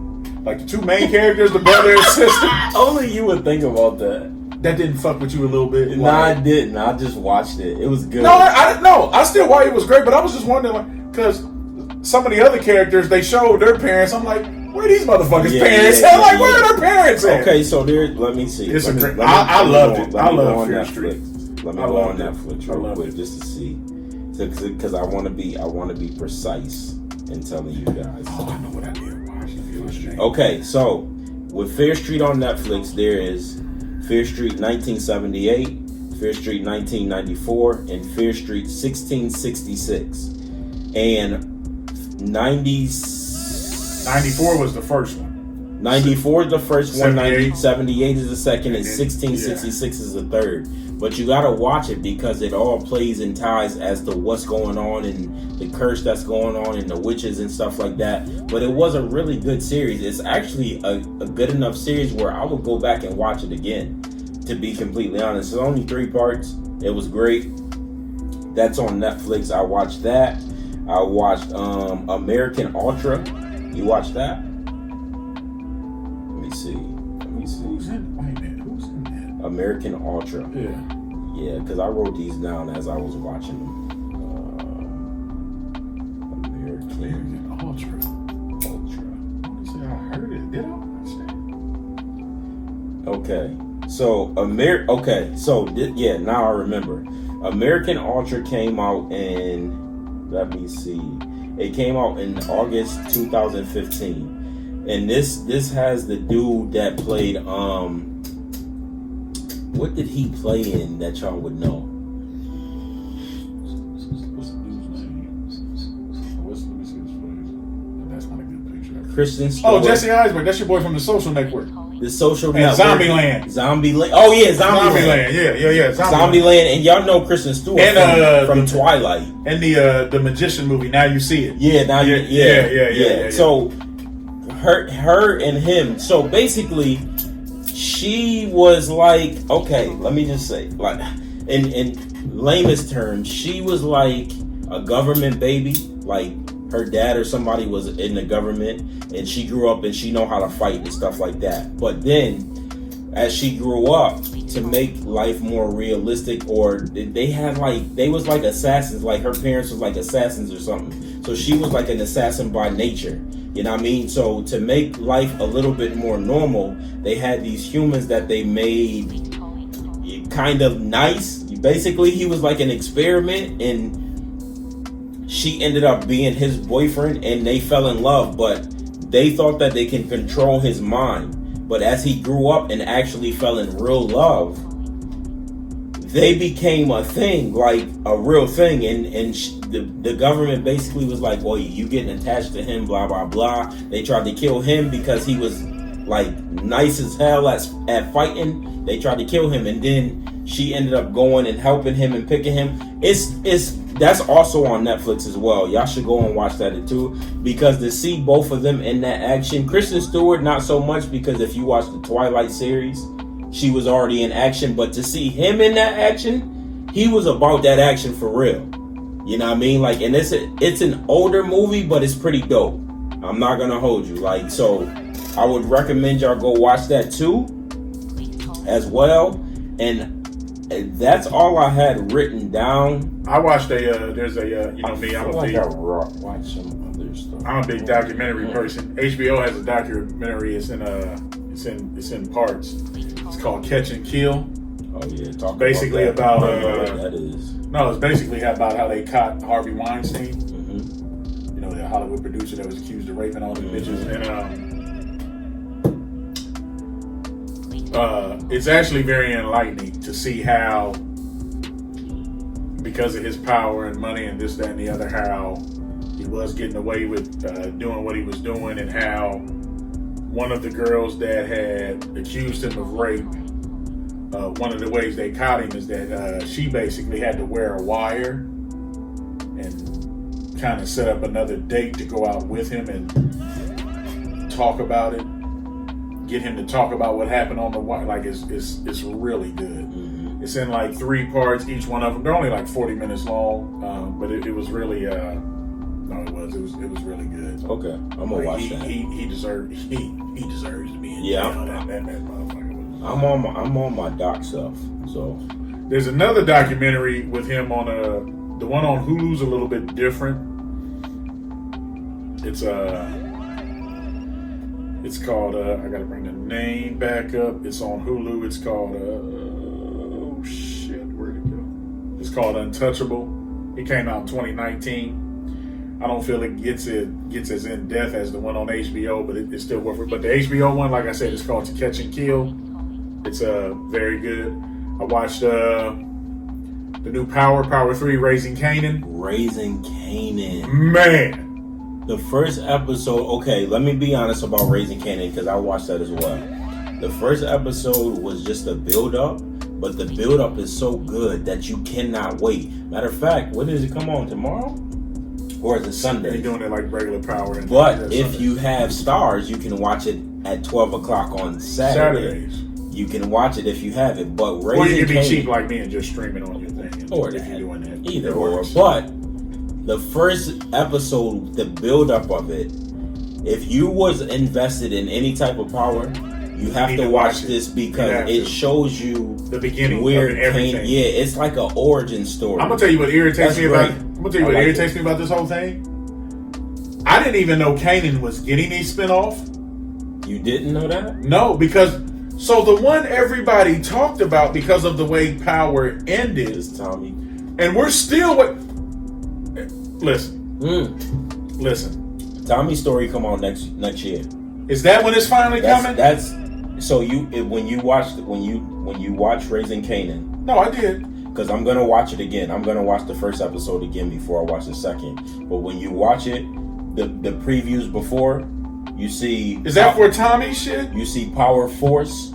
Like the 2 main characters, the brother and sister. Only you would think about that. That didn't fuck with you a little bit. No, I didn't. I just watched it. It was good. No, I didn't know. I still why it was great, but I was just wondering, like, because some of the other characters they showed their parents. I'm like, where are these motherfuckers' Yeah, parents? yeah, I'm like, yeah, where yeah. are their parents at? Okay, so there. Let me see. It's Let a me- great- let me- I let me loved go- it. let I me go love on Fear Netflix. Street. Let me I go on loved it. Netflix I real loved quick it. just to see, because I want to be precise in telling you guys. Oh, I know what I did watch. Fear Street. Okay, so with Fear Street on Netflix, there is Fear Street 1978, Fear Street 1994, and Fear Street 1666. And 94 was the first one. 94 is the first one, 78. 78 is the second, and And then- 1666 is the third. But you gotta watch it because it all plays and ties as to what's going on and the curse that's going on and the witches and stuff like that. But it was a really good series. It's actually a good enough series where I would go back and watch it again, to be completely honest. It's only 3 parts. It was great. That's on Netflix. I watched that. I watched American Ultra. You watched that? Let me see. Who's in? Wait a minute. Who's in that? American Ultra. Yeah. Yeah, because I wrote these down as I was watching them. American Ultra. Ultra. I want to say I heard it. Did I? Okay, so yeah, now I remember. American Ultra came out in. Let me see. It came out in August 2015, and this has the dude that played What did he play in that y'all would know? What's the dude's name? Let me see his face. That's not a good picture. Christian Stewart. Oh, Jesse Eisenberg. That's your boy from The Social Network. The Social And Network. Zombieland. Zombieland. Oh yeah, Zombieland. Yeah. Zombieland, and y'all know Kristen Stewart And, from Twilight. And the Magician movie. Now You See It. Yeah, now you Yeah. So her and him. So basically, she was like, okay, let me just say, like, in lamest terms, she was like a government baby. Like her dad or somebody was in the government, and she grew up and she know how to fight and stuff like that. But then, as she grew up, to make life more realistic, or they was like assassins. Like her parents was like assassins or something. So she was like an assassin by nature. You know what I mean? So to make life a little bit more normal, they had these humans that they made kind of nice. Basically, he was like an experiment, and she ended up being his boyfriend, and they fell in love, but they thought that they can control his mind. But as he grew up and actually fell in real love, they became a thing, like a real thing, and the government basically was like, well, you getting attached to him, blah blah blah. They tried to kill him because he was like nice as hell at Fighting. They tried to kill him, and then she ended up going and helping him and picking him. It's that's also on Netflix as well. Y'all should go and watch that too, because to see both of them in that action, Kristen Stewart not so much, because if you watch the Twilight series, she was already in action, but to see him in that action, he was about that action for real. You know what I mean? Like, and it's an older movie, but it's pretty dope. I'm not gonna hold you. Like, so I would recommend y'all go watch that too, as well. And that's all I had written down. I watched there's a you know me, I'm a big watch some other stuff. I'm a big documentary person. HBO has a documentary. It's in parts. It's called Catch and Kill. Oh yeah, talk basically about that is. No, it's basically about how they caught Harvey Weinstein. Mm-hmm. You know, the Hollywood producer that was accused of raping all the bitches. And it's actually very enlightening to see how, because of his power and money and this, that, and the other, how he was getting away with doing what he was doing, and how one of the girls that had accused him of rape, one of the ways they caught him is that she basically had to wear a wire and kind of set up another date to go out with him and talk about it, get him to talk about what happened on the wire. Like, it's really good. Mm-hmm. It's in like 3 parts, each one of them. They're only like 40 minutes long, but it was really it was really good. Okay, I'm gonna watch that. He deserves to be in jail. That motherfucker. I'm on my doc stuff. So there's another documentary with him on the one on Hulu's a little bit different. It's called I gotta bring the name back up. It's on Hulu. It's called oh shit, where'd it go? It's called Untouchable. It came out in 2019. I don't feel it gets as in depth as the one on HBO, but it's still worth it. But the HBO one, like I said, it's called To Catch and Kill. It's very good. I watched the new Power 3, Raising Kanan. Raising Kanan. Man. The first episode, okay, let me be honest about Raising Kanan, because I watched that as well. The first episode was just a build-up, but the build-up is so good that you cannot wait. Matter of fact, when does it come on, tomorrow? Or is it Sunday? They're doing it like regular Power. But if you have Stars, you can watch it at 12 o'clock on Saturdays. You can watch it if you have it, but Raising or you can be Kanan, cheap like me and just stream it on your thing. Or if you're doing that. Either or. But the first episode, the build-up of it, if you was invested in any type of Power, you have to watch this, because it shows you the beginning where of everything. Yeah, it's like an origin story. I'm gonna tell you what irritates me about. I'm gonna tell you what irritates me about this whole thing. I didn't even know Kanan was getting a spinoff. You didn't know that? No, because the one everybody talked about because of the way Power ended is Tommy, and we're still Listen. Tommy's story come on next year. Is that when it's finally coming? That's so when you watch Raising Kanan. No, I did. Because I'm gonna watch it again. I'm gonna watch the first episode again before I watch the second. But when you watch it, the previews before, you see. Is that for Tommy shit? You see Power Force.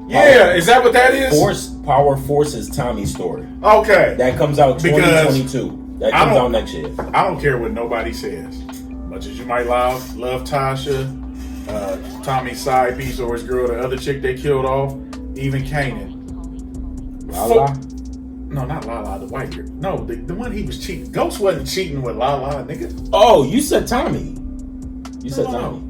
Is that what that is? Power Force is Tommy's story. Okay. That comes out 2022. That comes out next year. I don't care what nobody says. Much as you might love Tasha, Tommy's side piece or his girl, the other chick they killed off, even Kanan. Lala? No, not Lala, the white girl. No, the one he was cheating. Ghost wasn't cheating with Lala, nigga. Oh, you said Tommy. You said Tommy.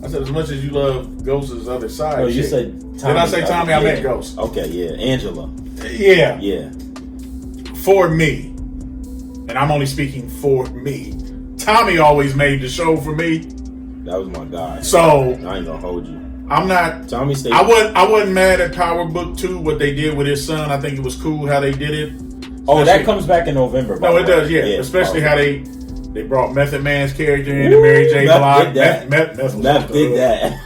I said as much as you love Ghost's other side. No, you said Tommy. Did I say Tommy? I meant Ghost. Okay, yeah. Angela. Yeah. Yeah. For me. And I'm only speaking for me. Tommy always made the show for me. That was my guy. So I ain't gonna hold you. I'm not. Tommy stayed. I wasn't mad at Power Book 2, what they did with his son. I think it was cool how they did it. Oh, that comes back in November. No, it does. Yeah, especially how they brought Method Man's character in, and Mary J. Blige. Meth did that.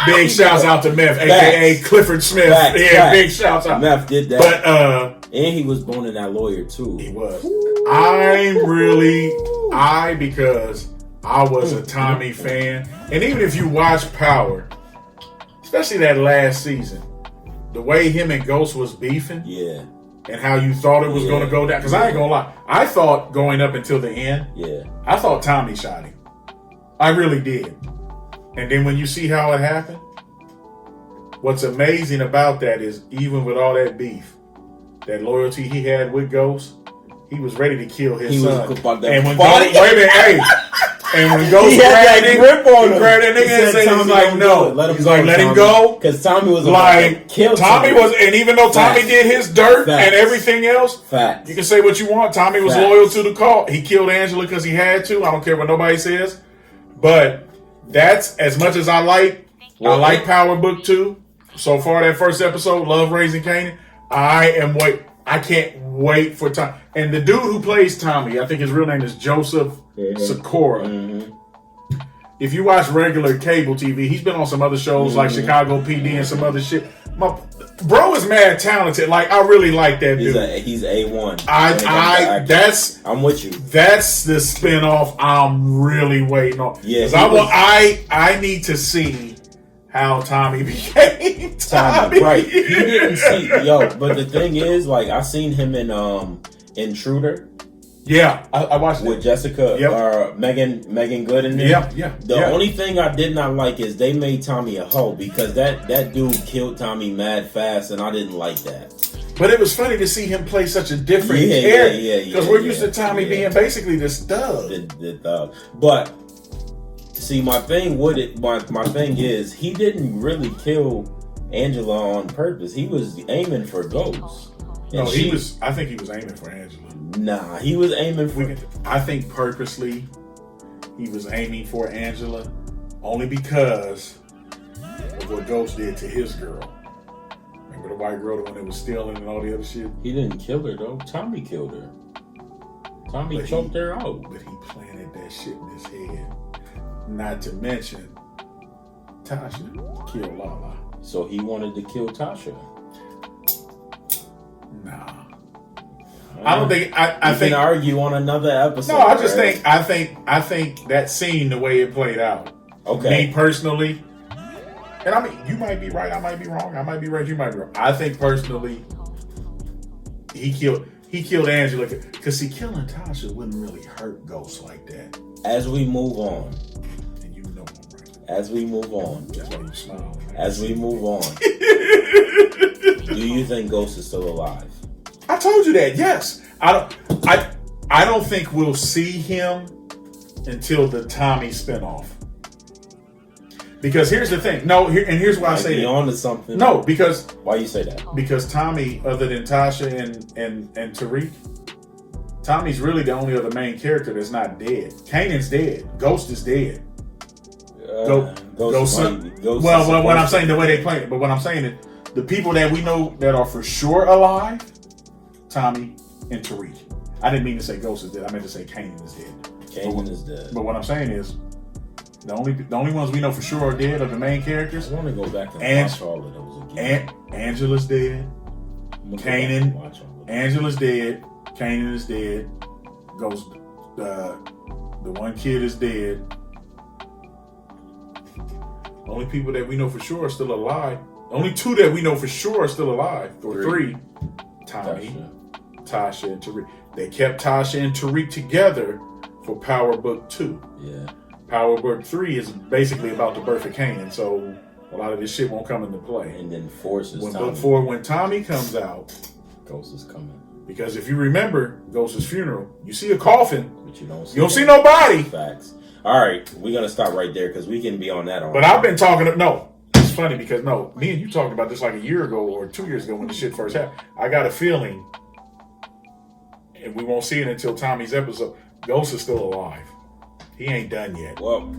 Big shouts out to Meth, aka Clifford Smith. Big shouts out. Meth did that. But and he was boning that lawyer too. He was. Because I was a Tommy fan, and even if you watch Power, especially that last season, the way him and Ghost was beefing. Yeah. and how you thought it was going to go down. Because I ain't gonna lie, I thought going up until the end, I thought Tommy shot him. I really did. And then when you see how it happened, what's amazing about that is even with all that beef, that loyalty he had with Ghost, he was ready to kill his son. And when Ghost, and when Ghost grabbed him, he grabbed that nigga and said, he was like, no. He's like, let him go. Because Tommy was like, Tommy was, and even though Tommy did his dirt and everything else, you can say what you want. Tommy was loyal to the call. He killed Angela because he had to. I don't care what nobody says. But that's as much as I like Power Book 2. So far, that first episode, Love Raising Kanan, I can't wait for Tommy. And the dude who plays Tommy, I think his real name is Joseph Sikora. If you watch regular cable TV, he's been on some other shows like Chicago PD and some other shit. Bro is mad talented. Like, I really like that dude. He's A1. I'm with you. That's the spinoff I'm really waiting on. Yeah, I need to see how Tommy became Tommy. Right. He didn't see but the thing is, like, I seen him in Intruder. Yeah, I watched it with Jessica, Megan Good in there. The only thing I did not like is they made Tommy a hoe because that dude killed Tommy mad fast, and I didn't like that. But it was funny to see him play such a different character because we're used to Tommy being basically this thug. The thug, but see, my thing with it, my thing is he didn't really kill Angela on purpose. He was aiming for Ghost. No, I think he was aiming for Angela. Nah, he was aiming for... I think purposely he was aiming for Angela only because of what Ghost did to his girl. Remember the white girl, the one that was stealing and all the other shit? He didn't kill her, though. Tommy killed her. Tommy choked her out. But he planted that shit in his head. Not to mention, Tasha killed Lala. So he wanted to kill Tasha. Nah. I don't think I think can argue on another episode. No, I just think I think that scene, the way it played out. Okay. Me personally, and I mean, you might be right, I might be wrong, I might be right, you might be wrong. I think personally, he killed Angela because killing Tasha wouldn't really hurt Ghost like that. As we move on. And you know I'm right. As we move on. That's why you smile. As we move on. Do you think Ghost is still alive? I told you that. Yes, I don't think we'll see him until the Tommy spinoff. Because here's the thing. No, here's why I say that. On to something. No, because why you say that? Because Tommy, other than Tasha and Tariq, Tommy's really the only other main character that's not dead. Kanan's dead. Ghost is dead. Ghost. Well, what I'm saying, the way they play it, but what I'm saying is the people that we know that are for sure alive. Tommy and Tariq. I didn't mean to say Ghost is dead. I meant to say Kanan is dead. Kanan is dead. But what I'm saying is, the only ones we know for sure are dead are the main characters. I want to go back and watch all of those again. Angela's dead. Angela's dead. Kanan is dead. Ghost. The one kid is dead. Only people that we know for sure are still alive. Only two that we know for sure are still alive. Or three. Tommy, Tasha, and Tariq. They kept Tasha and Tariq together for Power Book 2. Yeah. Power Book 3 is basically about the birth of Kanan, so a lot of this shit won't come into play. And then forces when Book 4, when Tommy comes out, Ghost is coming. Because if you remember Ghost's funeral, you see a coffin, but you don't see nobody. Facts. All right, we're gonna stop right there because we can be on that. But I've been talking to It's funny because me and you talked about this like a year ago or 2 years ago when the shit first happened. I got a feeling, and we won't see it until Tommy's episode, Ghost is still alive. He ain't done yet. Well,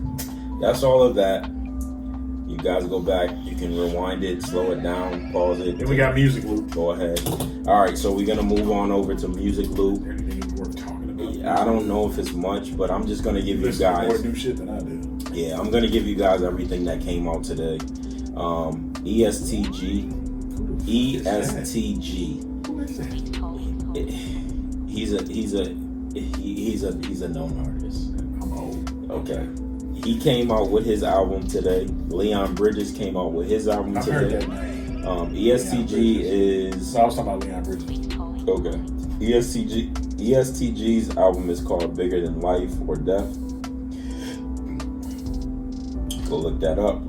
that's all of that. You guys go back. You can rewind it, slow it down, pause it. Then we got Music Loop. Go ahead. All right, so we're going to move on over to Music Loop. Anything worth talking about? I don't know if it's much, but I'm just going to give you guys... more new shit than I do. Yeah, I'm going to give you guys everything that came out today. ESTG. ESTG. Who is that? He's a known artist. I'm old. Okay. He came out with his album today. Leon Bridges came out with his album today. I've heard that name. ESTG is... No, I was talking about Leon Bridges. Okay. ESTG's album is called Bigger Than Life or Death. Go look that up.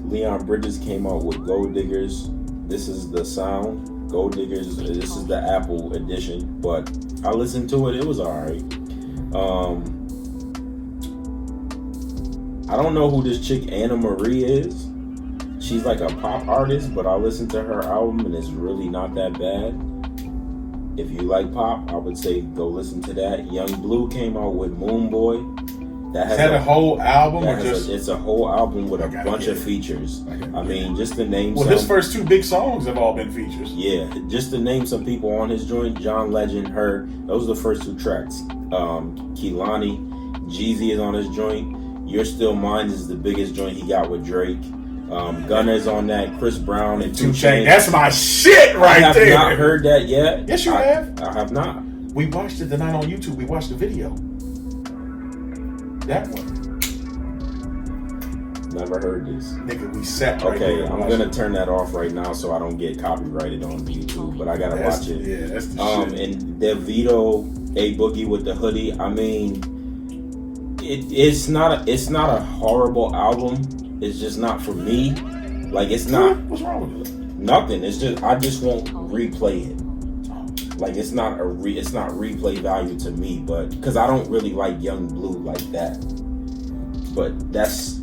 Leon Bridges came out with Gold Diggers. This is the sound. Gold Diggers. This is the Apple edition, but I listened to it. It was alright. I don't know who this chick Anna Marie is. She's like a pop artist, but I listened to her album and it's really not that bad. If you like pop, I would say go listen to that. Young Blue came out with Moon Boy. Is that a whole album or just? It's a whole album with a bunch of features. I mean, just to name some. Well, his first 2 big songs have all been features. Yeah, just to name some people on his joint. John Legend, her. Those are the first 2 tracks. Kehlani, Jeezy is on his joint. You're Still Mine is the biggest joint he got with Drake. Gunna's on that. Chris Brown and 2 Chainz. That's my shit right there. I have not heard that yet. Yes, you have. I have not. We watched it tonight on YouTube. We watched the video. That one. Never heard this. Nigga, we sat right Okay, there. I'm gonna turn that off right now so I don't get copyrighted on YouTube. But I gotta watch it. Yeah, that's the shit. And Davido, A Boogie with the Hoodie. I mean, it's not a horrible album. It's just not for me. Like it's not. What's wrong with it? Nothing. It's just I just won't replay it. Like it's not replay value to me, but because I don't really like Young Blue like that. But that's.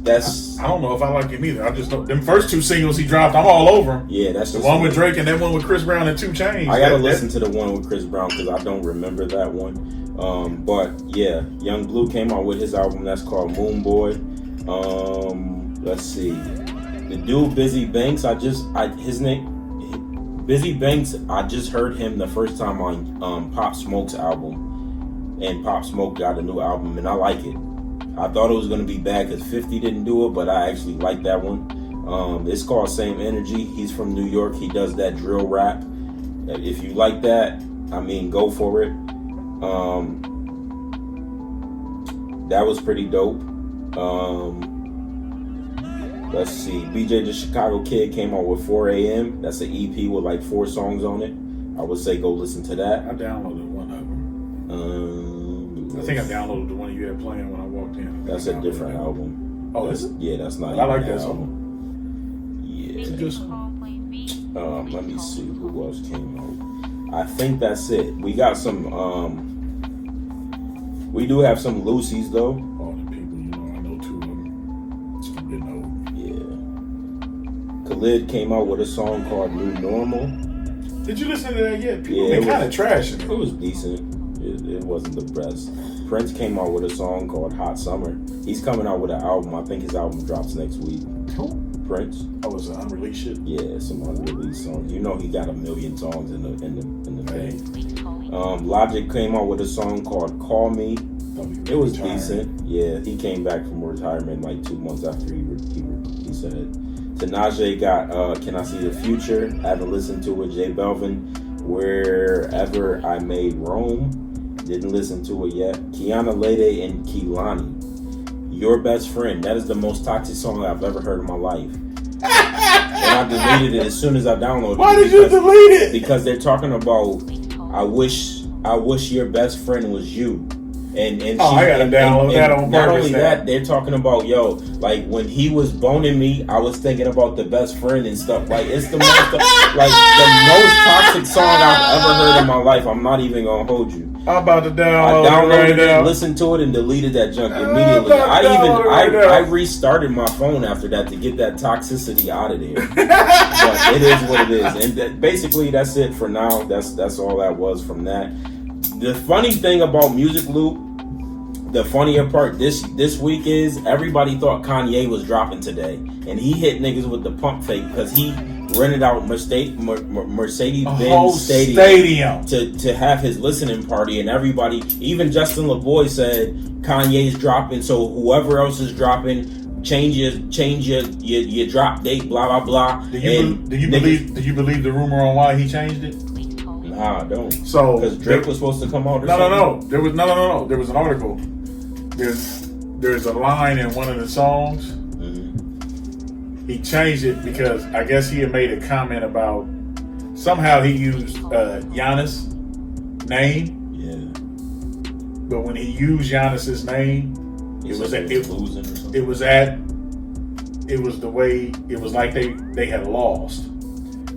I don't know if I like him either. I just know them first 2 singles he dropped. I'm all over him. Yeah, that's the one with Drake and that one with Chris Brown and 2 Chainz. I gotta listen to the one with Chris Brown because I don't remember that one. But yeah, Young Blue came out with his album that's called Moon Boy. Let's see, the dude Busy Banks. His name. Busy Banks, I just heard him the first time on Pop Smoke's album, and Pop Smoke got a new album, and I like it. I thought it was going to be bad because 50 didn't do it, but I actually like that one. It's called Same Energy. He's from New York. He does that drill rap. If you like that, I mean, go for it. That was pretty dope. Let's see. BJ the Chicago Kid came out with 4 a.m. That's an EP with like 4 songs on it. I would say go listen to that. I downloaded one of them. I think I downloaded the one you had playing when I walked in. That's a different album. Oh, is it? Yeah, that's not. I like that album. song. Yeah. It's a good song. Let me see who else came out. I think that's it. We got some. We do have some Lucy's though. All the people, I know 2 of them. I'm getting old. Khalid came out with a song called New Normal. Did you listen to that yet? People Yeah, been kind of trashing It was decent. It wasn't the best. Prince came out with a song called Hot Summer. He's coming out with an album. I think his album drops next week. Who? Prince. Oh, it's an unreleased shit. Yeah, some unreleased songs. He got 1 million songs in the thing. Logic came out with a song called Call Me. It was decent. Yeah, he came back from retirement like 2 months after he said. Tanaje got Can I See the Future? I haven't listened to it. J Belvin, Wherever I May Roam. Didn't listen to it yet. Kiana Lede and Kehlani, Your Best Friend. That is the most toxic song I've ever heard in my life. And I deleted it as soon as I downloaded it. Why did you delete it? Because they're talking about I wish your best friend was you. And I gotta download that on purpose. Not only that, they're talking about like when he was boning me, I was thinking about the best friend and stuff. Like it's the most toxic song I've ever heard in my life. I'm not even gonna hold you. I'm about to download I downloaded it right now. listened to it, and deleted that junk immediately. I restarted my phone after that to get that toxicity out of there. But it is what it is, and basically that's it for now. That's all that was from that. The funny thing about Music Loop, the funnier part this week is everybody thought Kanye was dropping today, and he hit niggas with the pump fake because he rented out Mercedes-Benz Stadium to have his listening party, and everybody, even Justin LaVoy said Kanye's dropping, so whoever else is dropping, change your drop date, blah blah blah. Do you believe the rumor on why he changed it? Nah, I don't. So because Drake was supposed to come out. No. There was There was an article. There's a line in one of the songs. He changed it because I guess he had made a comment about somehow he used Giannis' name. Yeah. But when he used Giannis's name, it was like they had lost.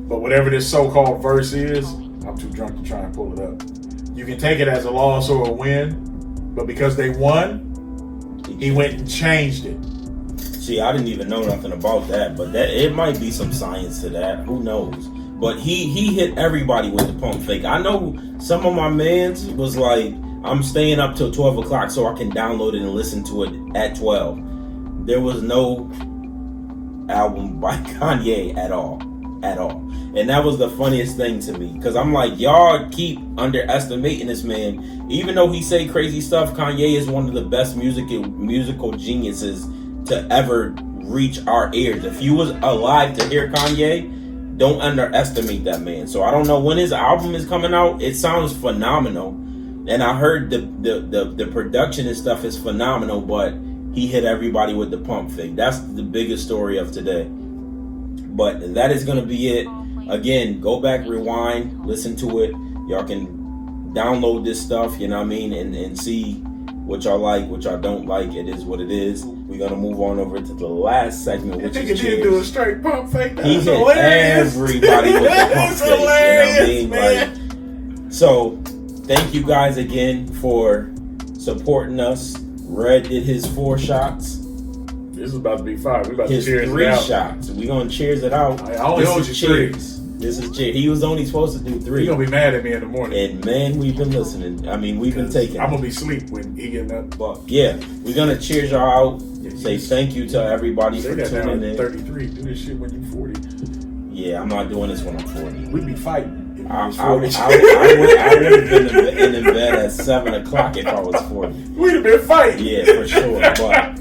But whatever this so-called verse is, I'm too drunk to try and pull it up. You can take it as a loss or a win, but because they won, he went and changed it. See, I didn't even know nothing about that, but that it might be some science to that. Who knows? But he hit everybody with the pump fake. I know some of my mans was like, I'm staying up till 12 o'clock so I can download it and listen to it at 12. There was no album by Kanye at all. And that was the funniest thing to me, because I'm like, y'all keep underestimating this man. Even though he say crazy stuff, Kanye is one of the best musical geniuses to ever reach our ears. If you was alive to hear Kanye, don't underestimate that man. So I don't know when his album is coming out. It sounds phenomenal, and I heard the production and stuff is phenomenal, but he hit everybody with the pump fake. That's the biggest story of today. But that is going to be it. Again, go back, rewind, listen to it. Y'all can download this stuff, you know what I mean, and see what y'all like, what y'all don't like. It is what it is. We're going to move on over to the last segment, which is Cheers. Do a straight pump fake. He hit everybody with the pump fake, you know what I mean? Like, so, thank you guys again for supporting us. Red did his 4 shots. This is about to be 5. We about His to cheers 3 it out. shots. We gonna cheers it out. I only owed you 3. This is cheers. He was only supposed to do 3. You're gonna be mad at me in the morning. And man, we've been listening. I mean, we've been taking. I'm gonna be asleep when he getting up. But yeah, we're gonna cheers y'all out. Say thank you to everybody for tuning in. 33. Do this shit when you 40. Yeah, I'm not doing this when I'm 40. We'd be fighting. I would have been in bed at 7 o'clock if I was 40. We'd have been fighting. Yeah, for sure. But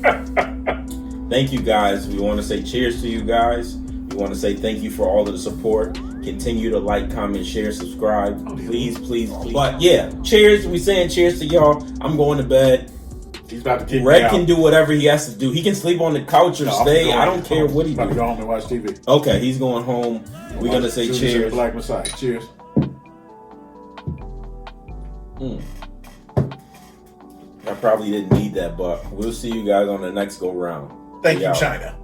thank you guys. We want to say cheers to you guys. We want to say thank you for all of the support. Continue to like, comment, share, subscribe. Please. But yeah, cheers. We saying cheers to y'all. I'm going to bed. He's about to kick me Red out. can do whatever he has to do. He can sleep on the couch or stay. I don't care what he do. I'm about to do. go home and watch TV. Okay, he's going home. We're going to say cheers. Black Messiah. Cheers. I probably didn't need that, but we'll see you guys on the next go round. Thank you, China.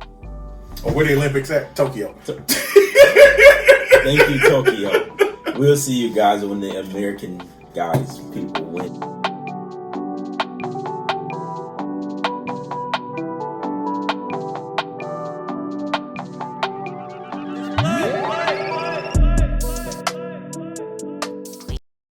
Or where the Olympics at? Tokyo. Thank you, Tokyo. We'll see you guys when the American people win.